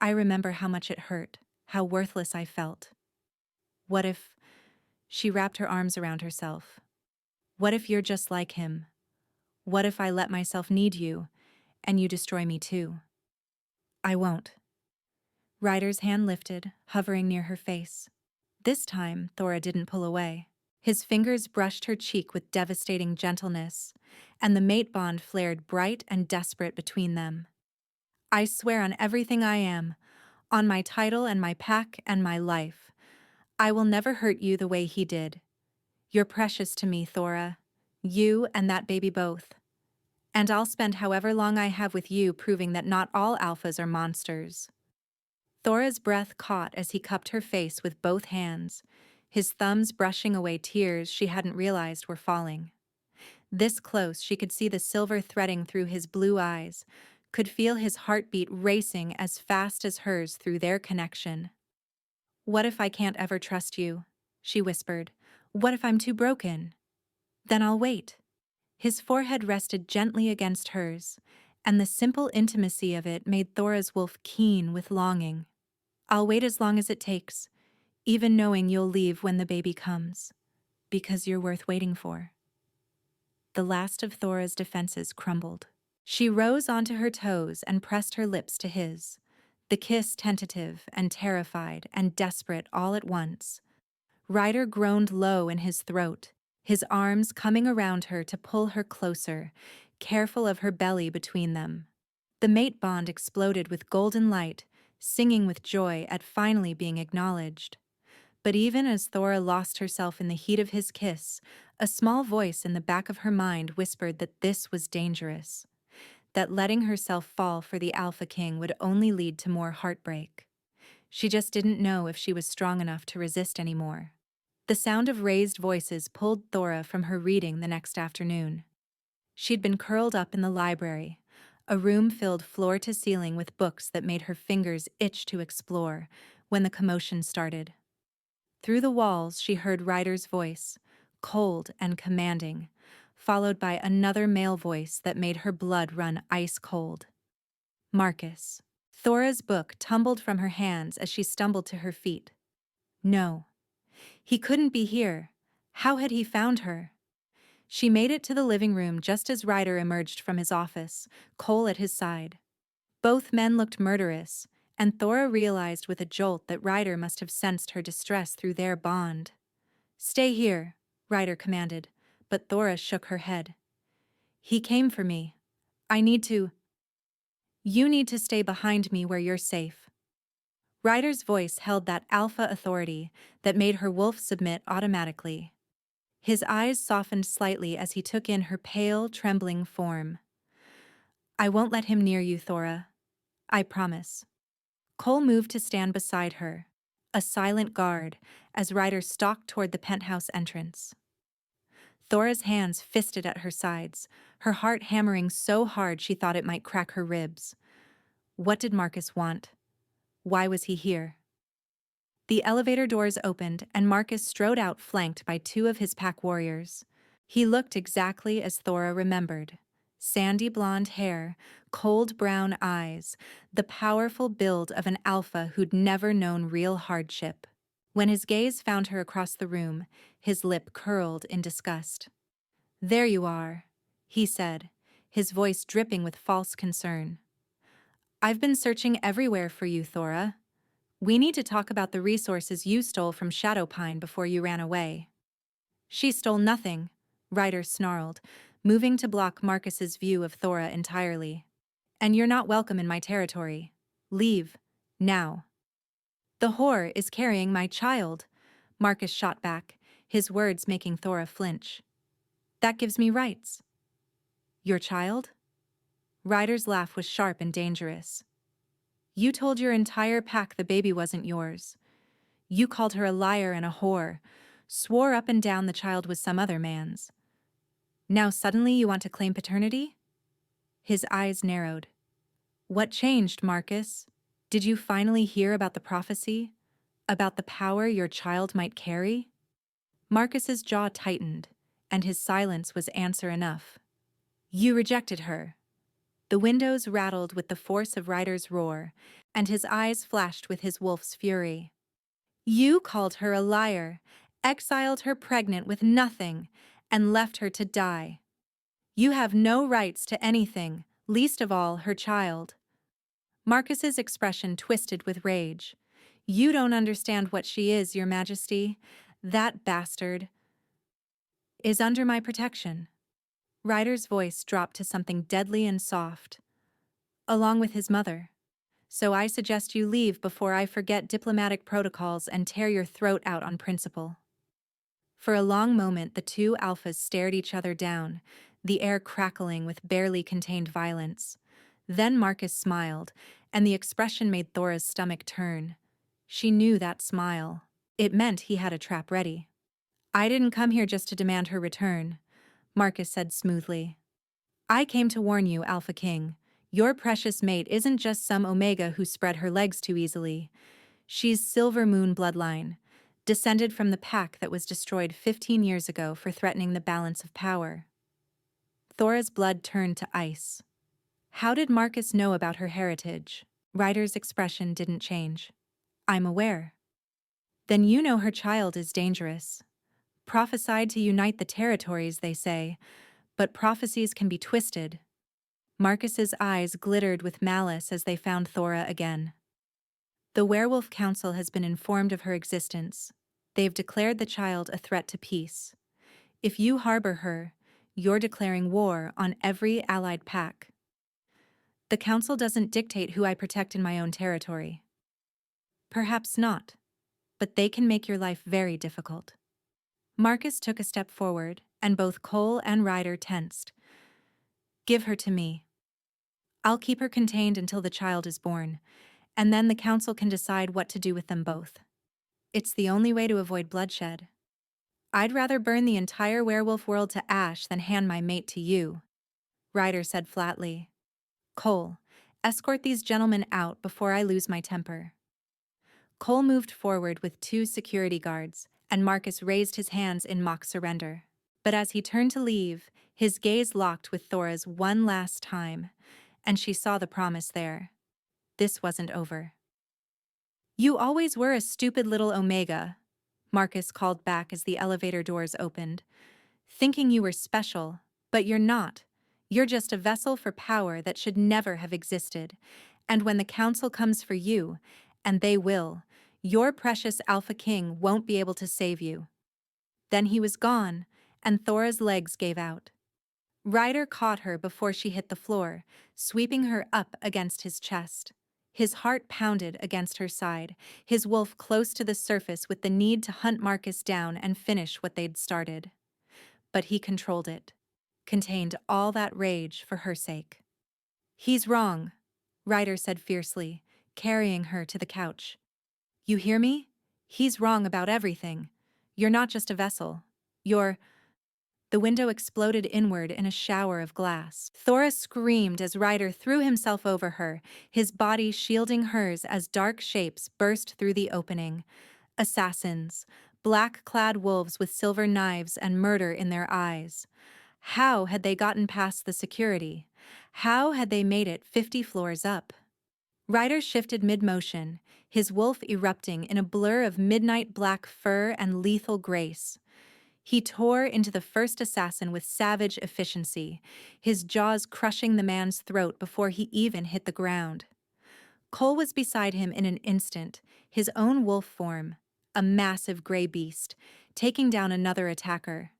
I remember how much it hurt, how worthless I felt. What if... She wrapped her arms around herself. What if you're just like him? What if I let myself need you, and you destroy me too? I won't. Ryder's hand lifted, hovering near her face. This time, Thora didn't pull away. His fingers brushed her cheek with devastating gentleness, and the mate bond flared bright and desperate between them. I swear on everything I am, on my title and my pack and my life, I will never hurt you the way he did. You're precious to me, Thora. You and that baby both. And I'll spend however long I have with you proving that not all alphas are monsters. Thora's breath caught as he cupped her face with both hands, his thumbs brushing away tears she hadn't realized were falling. This close, she could see the silver threading through his blue eyes, could feel his heartbeat racing as fast as hers through their connection. What if I can't ever trust you? She whispered. What if I'm too broken? Then I'll wait. His forehead rested gently against hers, and the simple intimacy of it made Thora's wolf keen with longing. I'll wait as long as it takes, even knowing you'll leave when the baby comes, because you're worth waiting for. The last of Thora's defenses crumbled. She rose onto her toes and pressed her lips to his, the kiss tentative and terrified and desperate all at once. Ryder groaned low in his throat, his arms coming around her to pull her closer, careful of her belly between them. The mate bond exploded with golden light, singing with joy at finally being acknowledged. But even as Thora lost herself in the heat of his kiss, a small voice in the back of her mind whispered that this was dangerous, that letting herself fall for the Alpha King would only lead to more heartbreak. She just didn't know if she was strong enough to resist anymore. The sound of raised voices pulled Thora from her reading the next afternoon. She'd been curled up in the library, a room filled floor to ceiling with books that made her fingers itch to explore, when the commotion started. Through the walls, she heard Ryder's voice, cold and commanding, followed by another male voice that made her blood run ice cold. Marcus. Thora's book tumbled from her hands as she stumbled to her feet. No. He couldn't be here. How had he found her? She made it to the living room just as Ryder emerged from his office, Cole at his side. Both men looked murderous, and Thora realized with a jolt that Ryder must have sensed her distress through their bond. "Stay here," Ryder commanded, but Thora shook her head. "He came for me. I need to—" "You need to stay behind me where you're safe." Ryder's voice held that alpha authority that made her wolf submit automatically. His eyes softened slightly as he took in her pale, trembling form. "I won't let him near you, Thora. I promise." Cole moved to stand beside her, a silent guard, as Ryder stalked toward the penthouse entrance. Thora's hands fisted at her sides, her heart hammering so hard she thought it might crack her ribs. What did Marcus want? Why was he here? The elevator doors opened, and Marcus strode out flanked by two of his pack warriors. He looked exactly as Thora remembered. Sandy blonde hair, cold brown eyes, the powerful build of an alpha who'd never known real hardship. When his gaze found her across the room, his lip curled in disgust. "There you are," he said, his voice dripping with false concern. "I've been searching everywhere for you, Thora. We need to talk about the resources you stole from Shadowpine before you ran away." "She stole nothing," Ryder snarled, moving to block Marcus's view of Thora entirely. "And you're not welcome in my territory. Leave. Now." "The whore is carrying my child," Marcus shot back, his words making Thora flinch. "That gives me rights." "Your child?" Ryder's laugh was sharp and dangerous. "You told your entire pack the baby wasn't yours. You called her a liar and a whore, swore up and down the child was some other man's. Now suddenly you want to claim paternity?" His eyes narrowed. "What changed, Marcus? Did you finally hear about the prophecy? About the power your child might carry?" Marcus's jaw tightened, and his silence was answer enough. "You rejected her." The windows rattled with the force of Ryder's roar, and his eyes flashed with his wolf's fury. "You called her a liar, exiled her pregnant with nothing, and left her to die. You have no rights to anything, least of all her child." Marcus's expression twisted with rage. "You don't understand what she is, Your Majesty. That bastard is under my protection." Ryder's voice dropped to something deadly and soft. "Along with his mother. So I suggest you leave before I forget diplomatic protocols and tear your throat out on principle." For a long moment the two alphas stared each other down, the air crackling with barely contained violence. Then Marcus smiled, and the expression made Thora's stomach turn. She knew that smile. It meant he had a trap ready. "I didn't come here just to demand her return," Marcus said smoothly. "I came to warn you, Alpha King. Your precious mate isn't just some Omega who spread her legs too easily. She's Silver Moon bloodline, descended from the pack that was destroyed 15 years ago for threatening the balance of power." Thora's blood turned to ice. How did Marcus know about her heritage? Ryder's expression didn't change. "I'm aware." "Then you know her child is dangerous. Prophesied to unite the territories, they say, but prophecies can be twisted." Marcus's eyes glittered with malice as they found Thora again. The Werewolf Council has been informed of her existence. They've declared the child a threat to peace. If you harbor her, you're declaring war on every allied pack. The council doesn't dictate who I protect in my own territory. Perhaps not, but they can make your life very difficult. Marcus took a step forward, and both Cole and Ryder tensed. Give her to me. I'll keep her contained until the child is born, and then the council can decide what to do with them both. It's the only way to avoid bloodshed. I'd rather burn the entire werewolf world to ash than hand my mate to you, Ryder said flatly. Cole, escort these gentlemen out before I lose my temper. Cole moved forward with 2 security guards, and Marcus raised his hands in mock surrender. But as he turned to leave, his gaze locked with Thora's one last time, and she saw the promise there. This wasn't over. You always were a stupid little Omega, Marcus called back as the elevator doors opened. Thinking you were special, but you're not. You're just a vessel for power that should never have existed. And when the council comes for you, and they will, your precious Alpha King won't be able to save you. Then he was gone, and Thora's legs gave out. Ryder caught her before she hit the floor, sweeping her up against his chest. His heart pounded against her side, his wolf close to the surface with the need to hunt Marcus down and finish what they'd started. But he controlled it, contained all that rage for her sake. He's wrong, Ryder said fiercely, carrying her to the couch. You hear me? He's wrong about everything. You're not just a vessel. You're... The window exploded inward in a shower of glass. Thora screamed as Ryder threw himself over her, his body shielding hers as dark shapes burst through the opening. Assassins, black-clad wolves with silver knives and murder in their eyes. How had they gotten past the security? How had they made it 50 floors up? Ryder shifted mid-motion, his wolf erupting in a blur of midnight black fur and lethal grace. He tore into the first assassin with savage efficiency, his jaws crushing the man's throat before he even hit the ground. Cole was beside him in an instant, his own wolf form, a massive gray beast, taking down another attacker.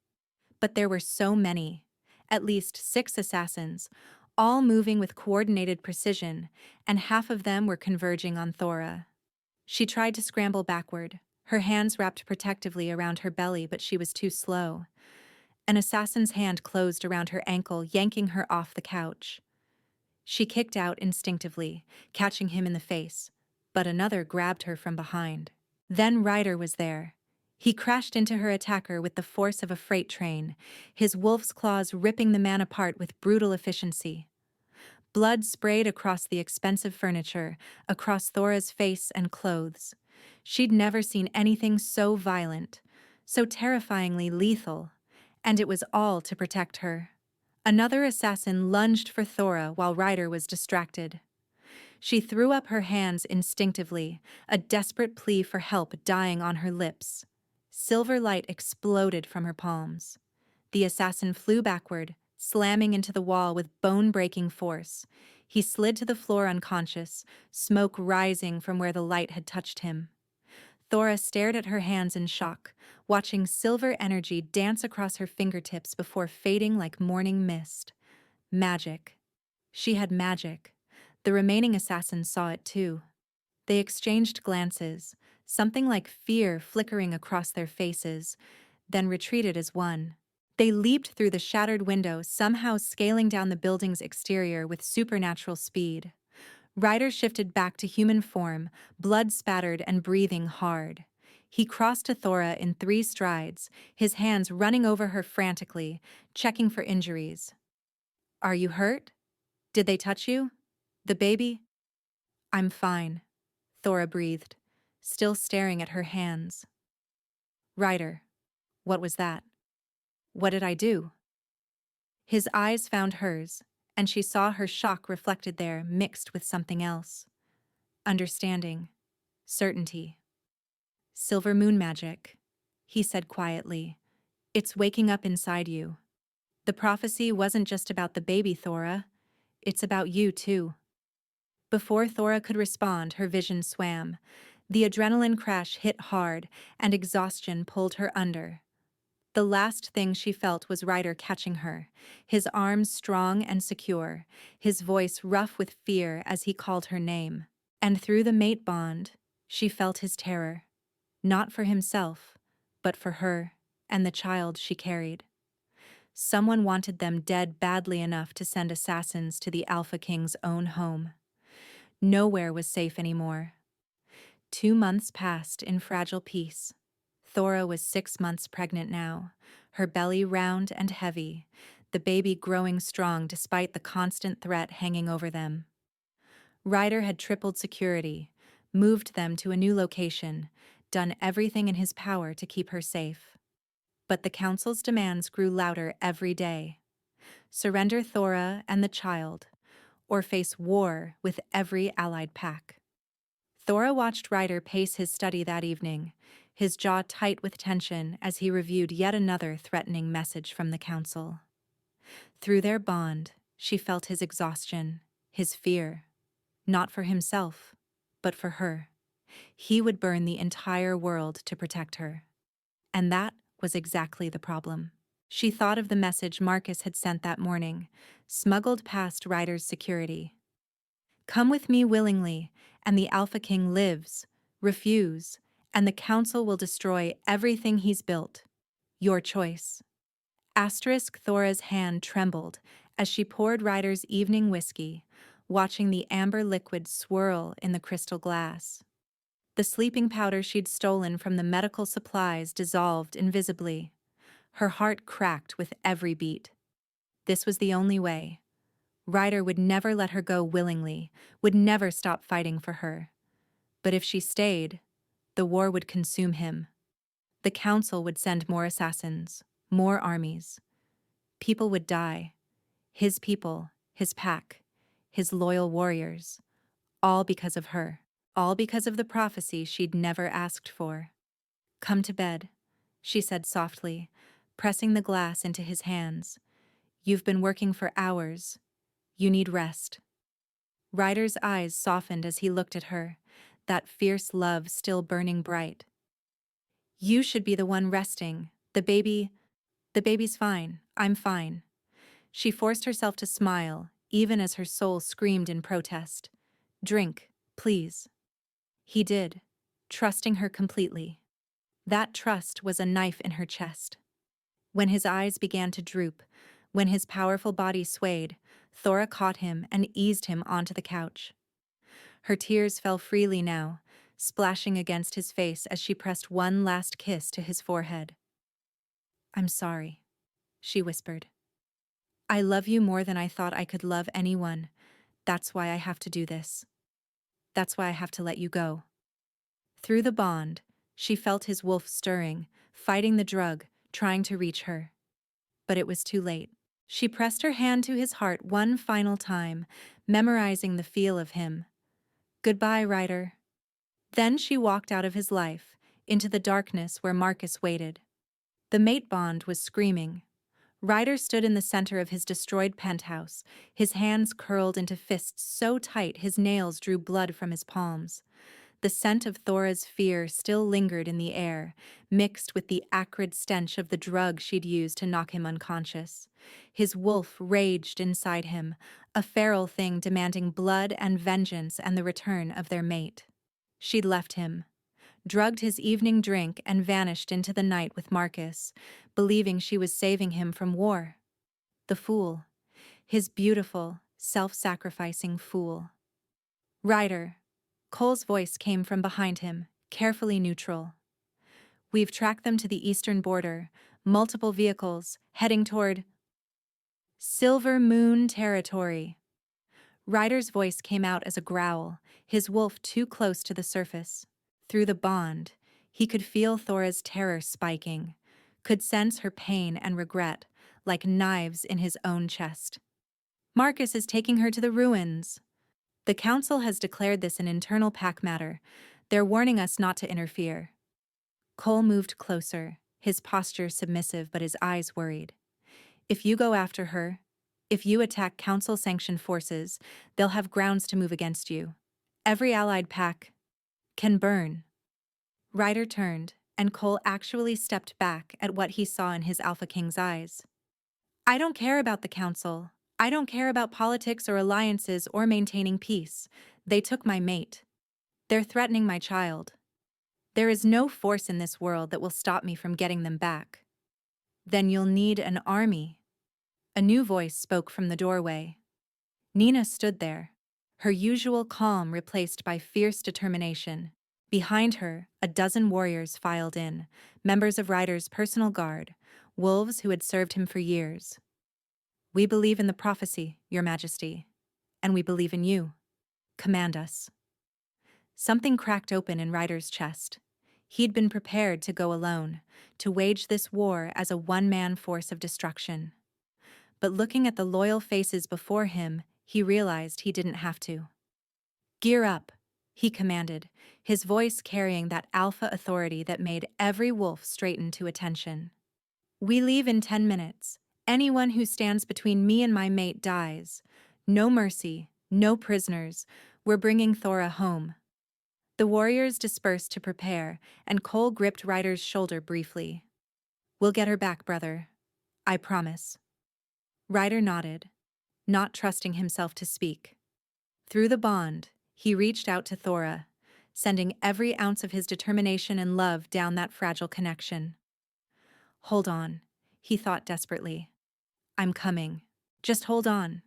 But there were so many, at least 6 assassins, all moving with coordinated precision, and half of them were converging on Thora. She tried to scramble backward, her hands wrapped protectively around her belly, but she was too slow. An assassin's hand closed around her ankle, yanking her off the couch. She kicked out instinctively, catching him in the face, but another grabbed her from behind. Then Ryder was there. He crashed into her attacker with the force of a freight train, his wolf's claws ripping the man apart with brutal efficiency. Blood sprayed across the expensive furniture, across Thora's face and clothes. She'd never seen anything so violent, so terrifyingly lethal, and it was all to protect her. Another assassin lunged for Thora while Ryder was distracted. She threw up her hands instinctively, a desperate plea for help dying on her lips. Silver light exploded from her palms. The assassin flew backward, slamming into the wall with bone-breaking force. He slid to the floor unconscious, smoke rising from where the light had touched him. Thora stared at her hands in shock, watching silver energy dance across her fingertips before fading like morning mist. Magic. She had magic. The remaining assassins saw it too. They exchanged glances, something like fear flickering across their faces, then retreated as one. They leaped through the shattered window, somehow scaling down the building's exterior with supernatural speed. Ryder shifted back to human form, blood-spattered and breathing hard. He crossed to Thora in 3 strides, his hands running over her frantically, checking for injuries. Are you hurt? Did they touch you? The baby? I'm fine, Thora breathed, still staring at her hands. Ryder, what was that? What did I do? His eyes found hers, and she saw her shock reflected there, mixed with something else. Understanding. Certainty. Silver moon magic, he said quietly. It's waking up inside you. The prophecy wasn't just about the baby, Thora. It's about you, too. Before Thora could respond, her vision swam. The adrenaline crash hit hard, and exhaustion pulled her under. The last thing she felt was Ryder catching her, his arms strong and secure, his voice rough with fear as he called her name. And through the mate bond, she felt his terror, not for himself, but for her and the child she carried. Someone wanted them dead badly enough to send assassins to the Alpha King's own home. Nowhere was safe anymore. 2 months passed in fragile peace. Thora was 6 months pregnant now, her belly round and heavy, the baby growing strong despite the constant threat hanging over them. Ryder had tripled security, moved them to a new location, done everything in his power to keep her safe. But the Council's demands grew louder every day. Surrender Thora and the child, or face war with every allied pack. Thora watched Ryder pace his study that evening, his jaw tight with tension as he reviewed yet another threatening message from the Council. Through their bond, she felt his exhaustion, his fear. Not for himself, but for her. He would burn the entire world to protect her. And that was exactly the problem. She thought of the message Marcus had sent that morning, smuggled past Ryder's security. Come with me willingly, and the Alpha King lives. Refuse, and the Council will destroy everything he's built. Your choice. Thora's hand trembled as she poured Ryder's evening whiskey, watching the amber liquid swirl in the crystal glass. The sleeping powder she'd stolen from the medical supplies dissolved invisibly. Her heart cracked with every beat. This was the only way. Ryder would never let her go willingly, would never stop fighting for her. But if she stayed, the war would consume him. The Council would send more assassins, more armies. People would die. His people, his pack, his loyal warriors. All because of her. All because of the prophecy she'd never asked for. Come to bed, she said softly, pressing the glass into his hands. You've been working for hours. You need rest. Ryder's eyes softened as he looked at her, that fierce love still burning bright. You should be the one resting. The baby's fine. I'm fine. She forced herself to smile, even as her soul screamed in protest. Drink, please. He did, trusting her completely. That trust was a knife in her chest. When his eyes began to droop, when his powerful body swayed, Thora caught him and eased him onto the couch. Her tears fell freely now, splashing against his face as she pressed one last kiss to his forehead. I'm sorry, she whispered. I love you more than I thought I could love anyone. That's why I have to do this. That's why I have to let you go. Through the bond, she felt his wolf stirring, fighting the drug, trying to reach her. But it was too late. She pressed her hand to his heart one final time, memorizing the feel of him. Goodbye, Ryder. Then she walked out of his life, into the darkness where Marcus waited. The mate bond was screaming. Ryder stood in the center of his destroyed penthouse, his hands curled into fists so tight his nails drew blood from his palms. The scent of Thora's fear still lingered in the air, mixed with the acrid stench of the drug she'd used to knock him unconscious. His wolf raged inside him, a feral thing demanding blood and vengeance and the return of their mate. She'd left him, drugged his evening drink and vanished into the night with Marcus, believing she was saving him from war. The fool. His beautiful, self-sacrificing fool. Ryder. Cole's voice came from behind him, carefully neutral. We've tracked them to the eastern border, multiple vehicles, heading toward Silver Moon territory. Ryder's voice came out as a growl, his wolf too close to the surface. Through the bond, he could feel Thora's terror spiking, could sense her pain and regret, like knives in his own chest. Marcus is taking her to the ruins. The Council has declared this an internal pack matter. They're warning us not to interfere. Cole moved closer, his posture submissive but his eyes worried. If you go after her, If you attack council-sanctioned forces, they'll have grounds to move against you. Every allied pack can burn. Ryder turned, and Cole actually stepped back at what he saw in his Alpha King's eyes. I don't care about the council. I don't care about politics or alliances or maintaining peace. They took my mate. They're threatening my child. There is no force in this world that will stop me from getting them back. Then you'll need an army. A new voice spoke from the doorway. Nina stood there, her usual calm replaced by fierce determination. Behind her, a dozen warriors filed in, members of Ryder's personal guard, wolves who had served him for years. We believe in the prophecy, Your Majesty, and we believe in you. Command us. Something cracked open in Ryder's chest. He'd been prepared to go alone, to wage this war as a one-man force of destruction. But looking at the loyal faces before him, he realized he didn't have to. Gear up, he commanded, his voice carrying that alpha authority that made every wolf straighten to attention. We leave in 10 minutes. Anyone who stands between me and my mate dies. No mercy, no prisoners. We're bringing Thora home. The warriors dispersed to prepare, and Cole gripped Ryder's shoulder briefly. We'll get her back, brother. I promise. Ryder nodded, not trusting himself to speak. Through the bond, he reached out to Thora, sending every ounce of his determination and love down that fragile connection. Hold on, he thought desperately. I'm coming. Just hold on.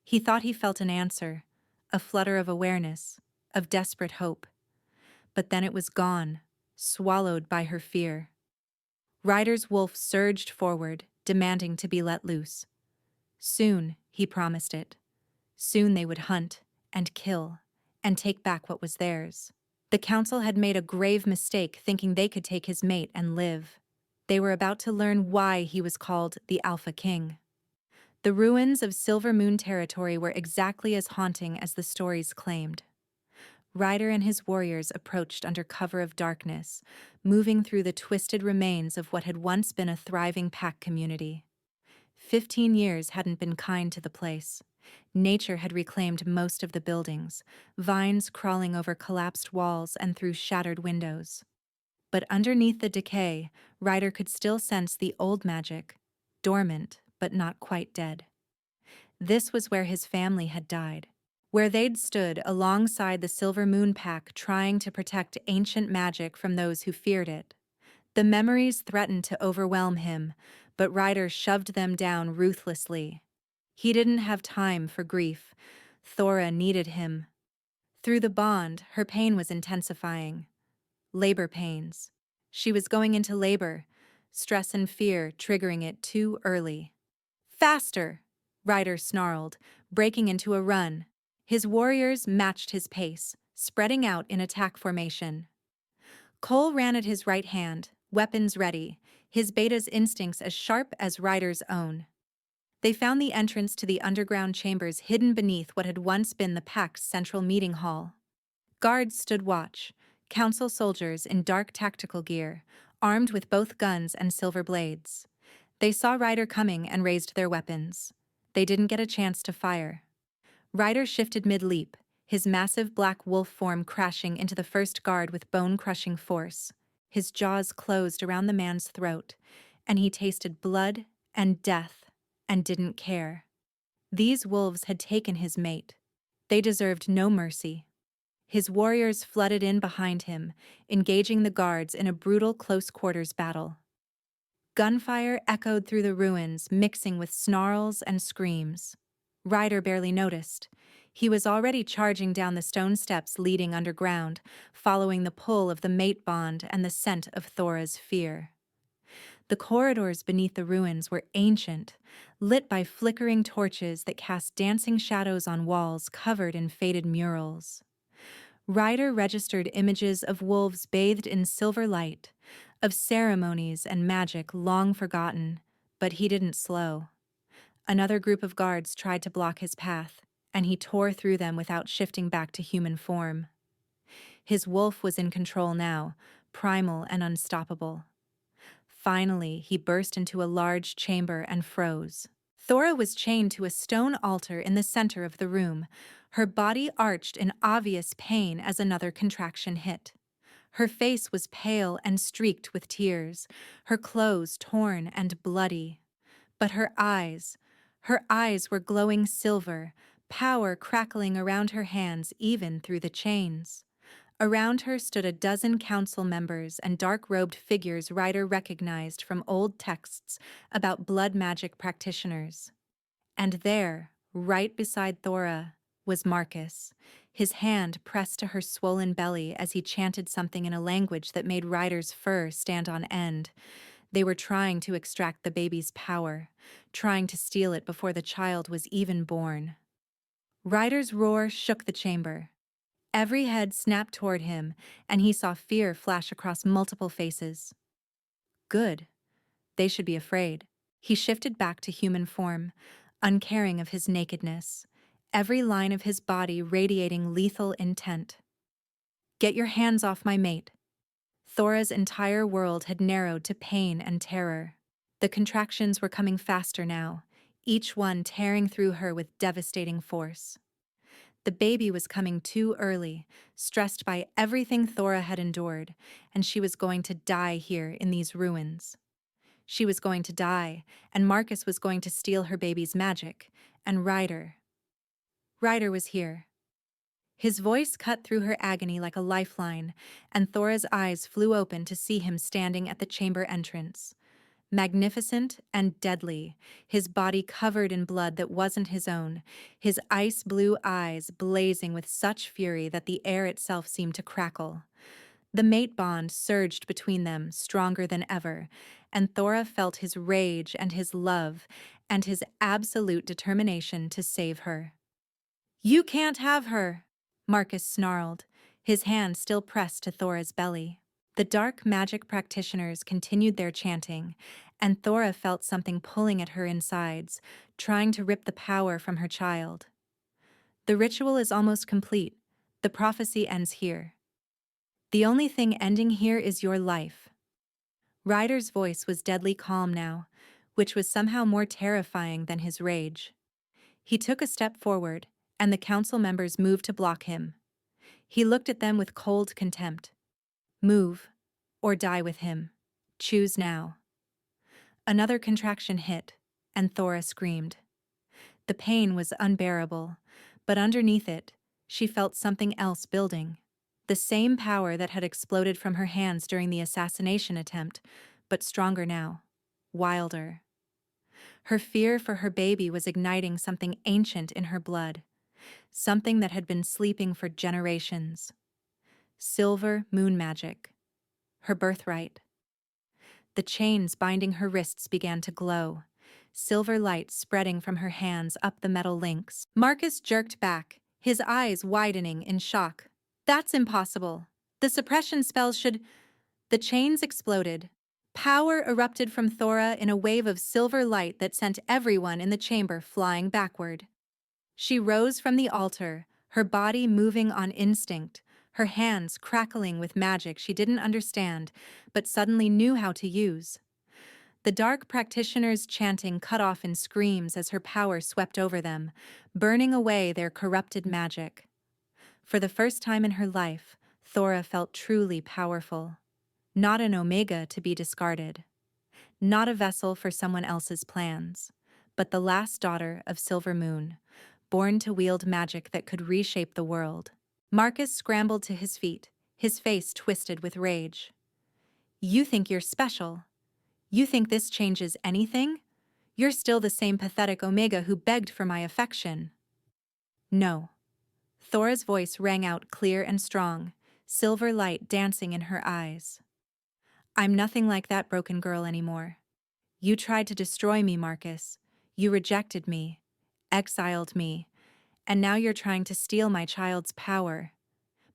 He thought he felt an answer, a flutter of awareness, of desperate hope. But then it was gone, swallowed by her fear. Ryder's wolf surged forward, demanding to be let loose. Soon, he promised it. Soon they would hunt, and kill, and take back what was theirs. The council had made a grave mistake thinking they could take his mate and live. They were about to learn why he was called the Alpha King. The ruins of Silver Moon territory were exactly as haunting as the stories claimed. Ryder and his warriors approached under cover of darkness, moving through the twisted remains of what had once been a thriving pack community. 15 years hadn't been kind to the place. Nature had reclaimed most of the buildings, vines crawling over collapsed walls and through shattered windows. But underneath the decay, Ryder could still sense the old magic, dormant but not quite dead. This was where his family had died, where they'd stood alongside the Silver Moon Pack trying to protect ancient magic from those who feared it. The memories threatened to overwhelm him, but Ryder shoved them down ruthlessly. He didn't have time for grief. Thora needed him. Through the bond, her pain was intensifying. Labor pains. She was going into labor, stress and fear triggering it too early. Faster! Ryder snarled, breaking into a run. His warriors matched his pace, spreading out in attack formation. Cole ran at his right hand, weapons ready, his beta's instincts as sharp as Ryder's own. They found the entrance to the underground chambers hidden beneath what had once been the pack's central meeting hall. Guards stood watch, council soldiers in dark tactical gear, armed with both guns and silver blades. They saw Ryder coming and raised their weapons. They didn't get a chance to fire. Ryder shifted mid-leap, his massive black wolf form crashing into the first guard with bone-crushing force. His jaws closed around the man's throat, and he tasted blood and death and didn't care. These wolves had taken his mate. They deserved no mercy. His warriors flooded in behind him, engaging the guards in a brutal close-quarters battle. Gunfire echoed through the ruins, mixing with snarls and screams. Ryder barely noticed. He was already charging down the stone steps leading underground, following the pull of the mate bond and the scent of Thora's fear. The corridors beneath the ruins were ancient, lit by flickering torches that cast dancing shadows on walls covered in faded murals. Ryder registered images of wolves bathed in silver light, of ceremonies and magic long forgotten, but he didn't slow. Another group of guards tried to block his path, and he tore through them without shifting back to human form. His wolf was in control now, primal and unstoppable. Finally, he burst into a large chamber and froze. Thora was chained to a stone altar in the center of the room, her body arched in obvious pain as another contraction hit. Her face was pale and streaked with tears, her clothes torn and bloody. But her eyes were glowing silver, power crackling around her hands even through the chains. Around her stood a dozen council members and dark-robed figures Ryder recognized from old texts about blood magic practitioners. And there, right beside Thora, was Marcus, his hand pressed to her swollen belly as he chanted something in a language that made Ryder's fur stand on end. They were trying to extract the baby's power, trying to steal it before the child was even born. Ryder's roar shook the chamber. Every head snapped toward him, and he saw fear flash across multiple faces. Good. They should be afraid. He shifted back to human form, uncaring of his nakedness, every line of his body radiating lethal intent. Get your hands off my mate. Thora's entire world had narrowed to pain and terror. The contractions were coming faster now, each one tearing through her with devastating force. The baby was coming too early, stressed by everything Thora had endured, and she was going to die here in these ruins. She was going to die, and Marcus was going to steal her baby's magic, and Ryder. Ryder was here. His voice cut through her agony like a lifeline, and Thora's eyes flew open to see him standing at the chamber entrance. Magnificent and deadly, his body covered in blood that wasn't his own, his ice-blue eyes blazing with such fury that the air itself seemed to crackle. The mate bond surged between them, stronger than ever, and Thora felt his rage and his love and his absolute determination to save her. "You can't have her," Marcus snarled, his hand still pressed to Thora's belly. The dark magic practitioners continued their chanting, and Thora felt something pulling at her insides, trying to rip the power from her child. The ritual is almost complete. The prophecy ends here. The only thing ending here is your life. Ryder's voice was deadly calm now, which was somehow more terrifying than his rage. He took a step forward, and the council members moved to block him. He looked at them with cold contempt. Move, or die with him. Choose now. Another contraction hit, and Thora screamed. The pain was unbearable, but underneath it, she felt something else building. The same power that had exploded from her hands during the assassination attempt, but stronger now, wilder. Her fear for her baby was igniting something ancient in her blood, something that had been sleeping for generations. Silver moon magic. Her birthright. The chains binding her wrists began to glow, silver light spreading from her hands up the metal links. Marcus jerked back, his eyes widening in shock. "That's impossible. The suppression spells should—" The chains exploded. Power erupted from Thora in a wave of silver light that sent everyone in the chamber flying backward. She rose from the altar, her body moving on instinct, her hands crackling with magic she didn't understand, but suddenly knew how to use. The dark practitioners' chanting cut off in screams as her power swept over them, burning away their corrupted magic. For the first time in her life, Thora felt truly powerful. Not an Omega to be discarded. Not a vessel for someone else's plans, but the last daughter of Silver Moon, born to wield magic that could reshape the world. Marcus scrambled to his feet, his face twisted with rage. "You think you're special? You think this changes anything? You're still the same pathetic Omega who begged for my affection." "No." Thora's voice rang out clear and strong, silver light dancing in her eyes. "I'm nothing like that broken girl anymore. You tried to destroy me, Marcus. You rejected me, exiled me, and now you're trying to steal my child's power.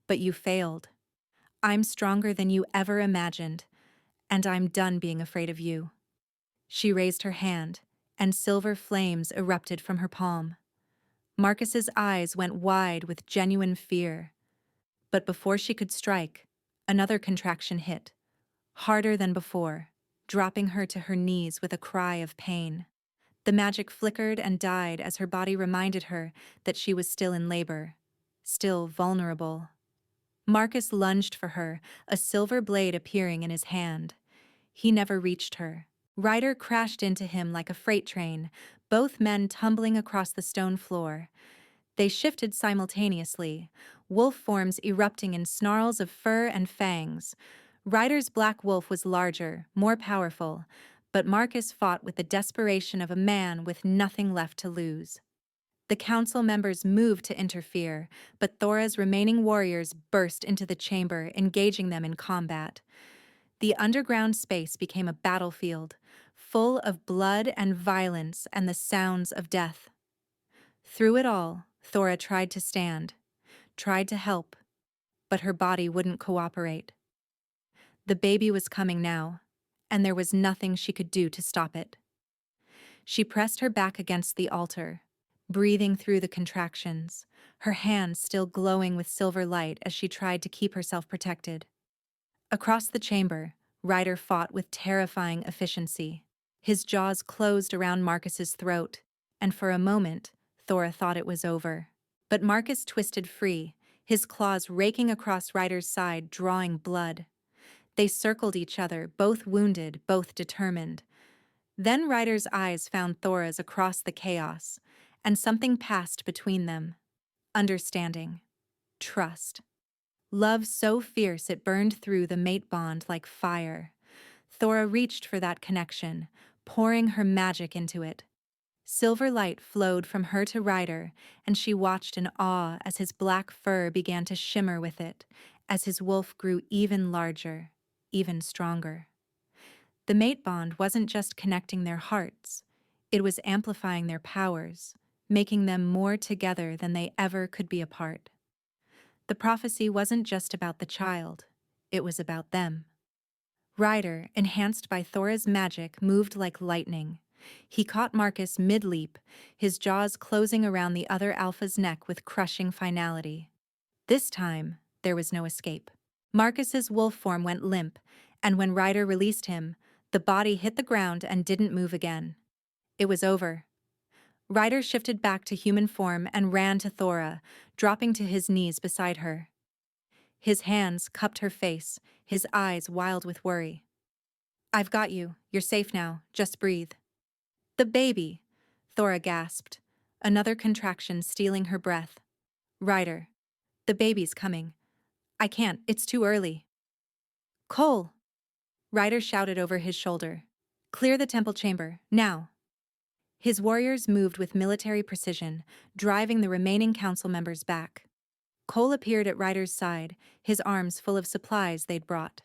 But you failed. I'm stronger than you ever imagined, and I'm done being afraid of you." She raised her hand, and silver flames erupted from her palm. Marcus's eyes went wide with genuine fear. But before she could strike, another contraction hit, harder than before, dropping her to her knees with a cry of pain. The magic flickered and died as her body reminded her that she was still in labor, still vulnerable. Marcus lunged for her, a silver blade appearing in his hand. He never reached her. Ryder crashed into him like a freight train, both men tumbling across the stone floor. They shifted simultaneously, wolf forms erupting in snarls of fur and fangs. Ryder's black wolf was larger, more powerful, but Marcus fought with the desperation of a man with nothing left to lose. The council members moved to interfere, but Thora's remaining warriors burst into the chamber, engaging them in combat. The underground space became a battlefield, full of blood and violence and the sounds of death. Through it all, Thora tried to stand, tried to help, but her body wouldn't cooperate. The baby was coming now, and there was nothing she could do to stop it. She pressed her back against the altar, breathing through the contractions, her hands still glowing with silver light as she tried to keep herself protected. Across the chamber, Ryder fought with terrifying efficiency. His jaws closed around Marcus's throat, and for a moment, Thora thought it was over. But Marcus twisted free, his claws raking across Ryder's side, drawing blood. They circled each other, both wounded, both determined. Then Ryder's eyes found Thora's across the chaos, and something passed between them. Understanding. Trust. Love so fierce it burned through the mate bond like fire. Thora reached for that connection, pouring her magic into it. Silver light flowed from her to Ryder, and she watched in awe as his black fur began to shimmer with it, as his wolf grew even larger, even stronger. The mate bond wasn't just connecting their hearts, it was amplifying their powers, making them more together than they ever could be apart. The prophecy wasn't just about the child, it was about them. Ryder, enhanced by Thora's magic, moved like lightning. He caught Marcus mid-leap, his jaws closing around the other alpha's neck with crushing finality. This time, there was no escape. Marcus's wolf form went limp, and when Ryder released him, the body hit the ground and didn't move again. It was over. Ryder shifted back to human form and ran to Thora, dropping to his knees beside her. His hands cupped her face, his eyes wild with worry. "I've got you. You're safe now. Just breathe." "The baby!" Thora gasped, another contraction stealing her breath. "Ryder, the baby's coming. I can't, it's too early." "Cole!" Ryder shouted over his shoulder. "Clear the temple chamber, now." His warriors moved with military precision, driving the remaining council members back. Cole appeared at Ryder's side, his arms full of supplies they'd brought.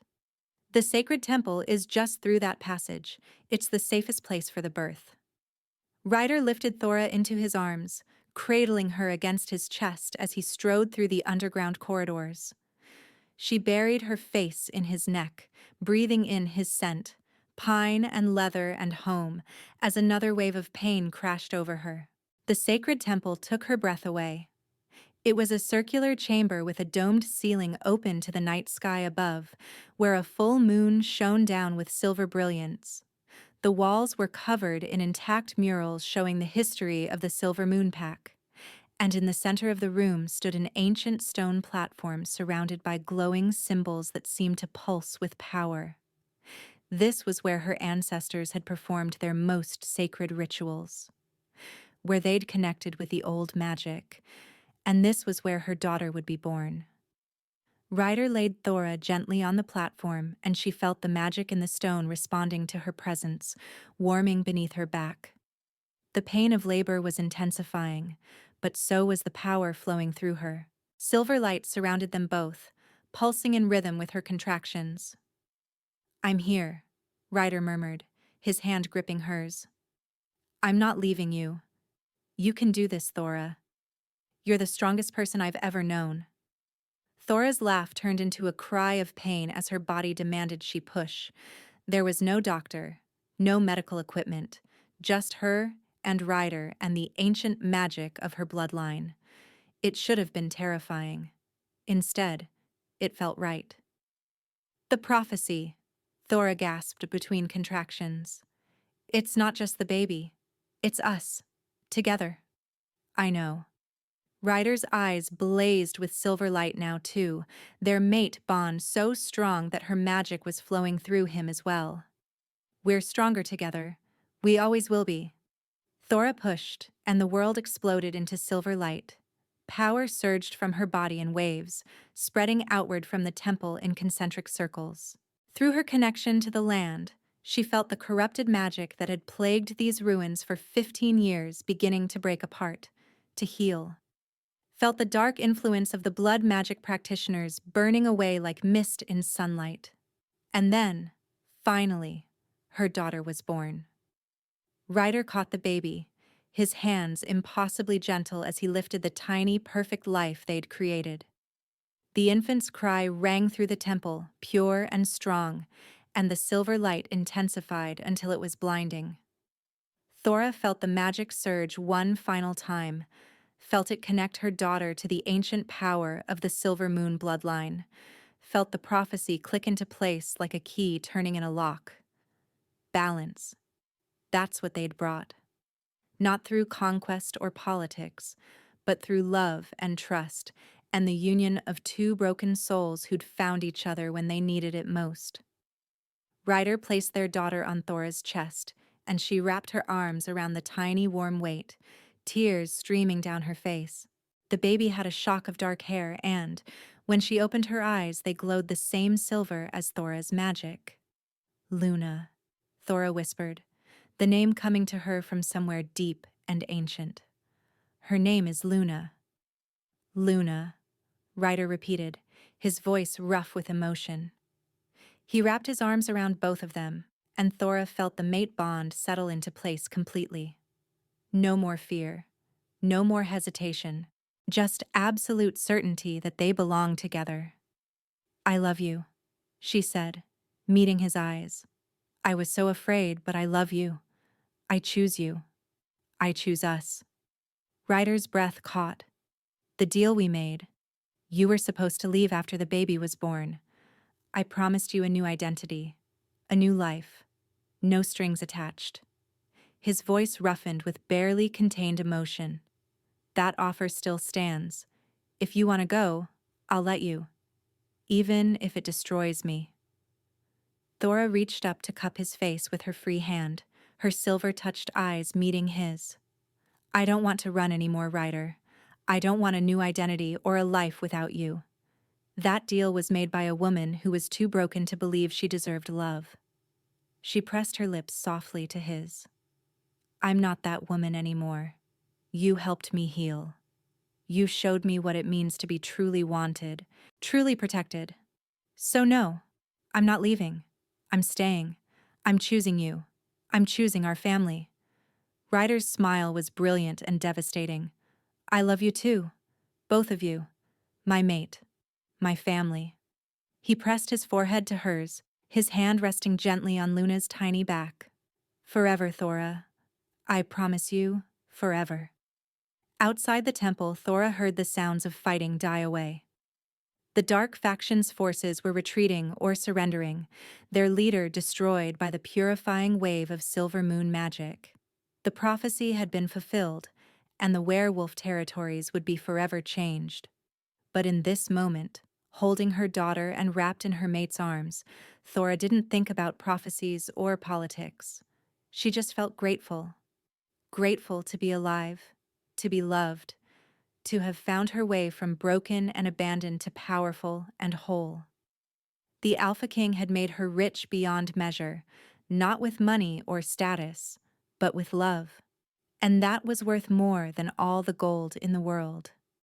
"The sacred temple is just through that passage. It's the safest place for the birth." Ryder lifted Thora into his arms, cradling her against his chest as he strode through the underground corridors. She buried her face in his neck, breathing in his scent, pine and leather and home, as another wave of pain crashed over her. The sacred temple took her breath away. It was a circular chamber with a domed ceiling open to the night sky above, where a full moon shone down with silver brilliance. The walls were covered in intact murals showing the history of the Silver Moon Pack, and in the center of the room stood an ancient stone platform surrounded by glowing symbols that seemed to pulse with power. This was where her ancestors had performed their most sacred rituals, where they'd connected with the old magic, and this was where her daughter would be born. Ryder laid Thora gently on the platform, and she felt the magic in the stone responding to her presence, warming beneath her back. The pain of labor was intensifying, but so was the power flowing through her. Silver light surrounded them both, pulsing in rhythm with her contractions. "I'm here," Ryder murmured, his hand gripping hers. "I'm not leaving you. You can do this, Thora. You're the strongest person I've ever known." Thora's laugh turned into a cry of pain as her body demanded she push. There was no doctor, no medical equipment, just her and Ryder and the ancient magic of her bloodline. It should have been terrifying. Instead, it felt right. "The prophecy," Thora gasped between contractions. "It's not just the baby. It's us. Together. I know. Ryder's eyes blazed with silver light now, too, their mate bond so strong that her magic was flowing through him as well. We're stronger together. We always will be. Thora pushed, and the world exploded into silver light. Power surged from her body in waves, spreading outward from the temple in concentric circles. Through her connection to the land, she felt the corrupted magic that had plagued these ruins for 15 years beginning to break apart, to heal. Felt the dark influence of the blood magic practitioners burning away like mist in sunlight. And then, finally, her daughter was born. Ryder caught the baby, his hands impossibly gentle as he lifted the tiny, perfect life they'd created. The infant's cry rang through the temple, pure and strong, and the silver light intensified until it was blinding. Thora felt the magic surge one final time, felt it connect her daughter to the ancient power of the Silver Moon bloodline, felt the prophecy click into place like a key turning in a lock. Balance. That's what they'd brought. Not through conquest or politics, but through love and trust, and the union of two broken souls who'd found each other when they needed it most. Ryder placed their daughter on Thora's chest, and she wrapped her arms around the tiny warm weight, tears streaming down her face. The baby had a shock of dark hair and, when she opened her eyes, they glowed the same silver as Thora's magic. Luna, Thora whispered, the name coming to her from somewhere deep and ancient. Her name is Luna. Luna, Ryder repeated, his voice rough with emotion. He wrapped his arms around both of them, and Thora felt the mate bond settle into place completely. No more fear, no more hesitation, just absolute certainty that they belong together. I love you, she said, meeting his eyes. I was so afraid, but I love you. I choose you. I choose us. Ryder's breath caught. The deal we made. You were supposed to leave after the baby was born. I promised you a new identity, a new life, no strings attached. His voice roughened with barely contained emotion. That offer still stands. If you want to go, I'll let you, even if it destroys me. Thora reached up to cup his face with her free hand, her silver-touched eyes meeting his. I don't want to run anymore, Ryder. I don't want a new identity or a life without you. That deal was made by a woman who was too broken to believe she deserved love. She pressed her lips softly to his. I'm not that woman anymore. You helped me heal. You showed me what it means to be truly wanted, truly protected. So no, I'm not leaving. I'm staying. I'm choosing you. I'm choosing our family. Ryder's smile was brilliant and devastating. I love you too. Both of you. My mate. My family. He pressed his forehead to hers, his hand resting gently on Luna's tiny back. Forever, Thora. I promise you, forever. Outside the temple, Thora heard the sounds of fighting die away. The dark faction's forces were retreating or surrendering, their leader destroyed by the purifying wave of Silver Moon magic. The prophecy had been fulfilled, and the werewolf territories would be forever changed. But in this moment, holding her daughter and wrapped in her mate's arms, Thora didn't think about prophecies or politics. She just felt grateful. Grateful to be alive, to be loved, to have found her way from broken and abandoned to powerful and whole. The Alpha King had made her rich beyond measure, not with money or status, but with love. And that was worth more than all the gold in the world.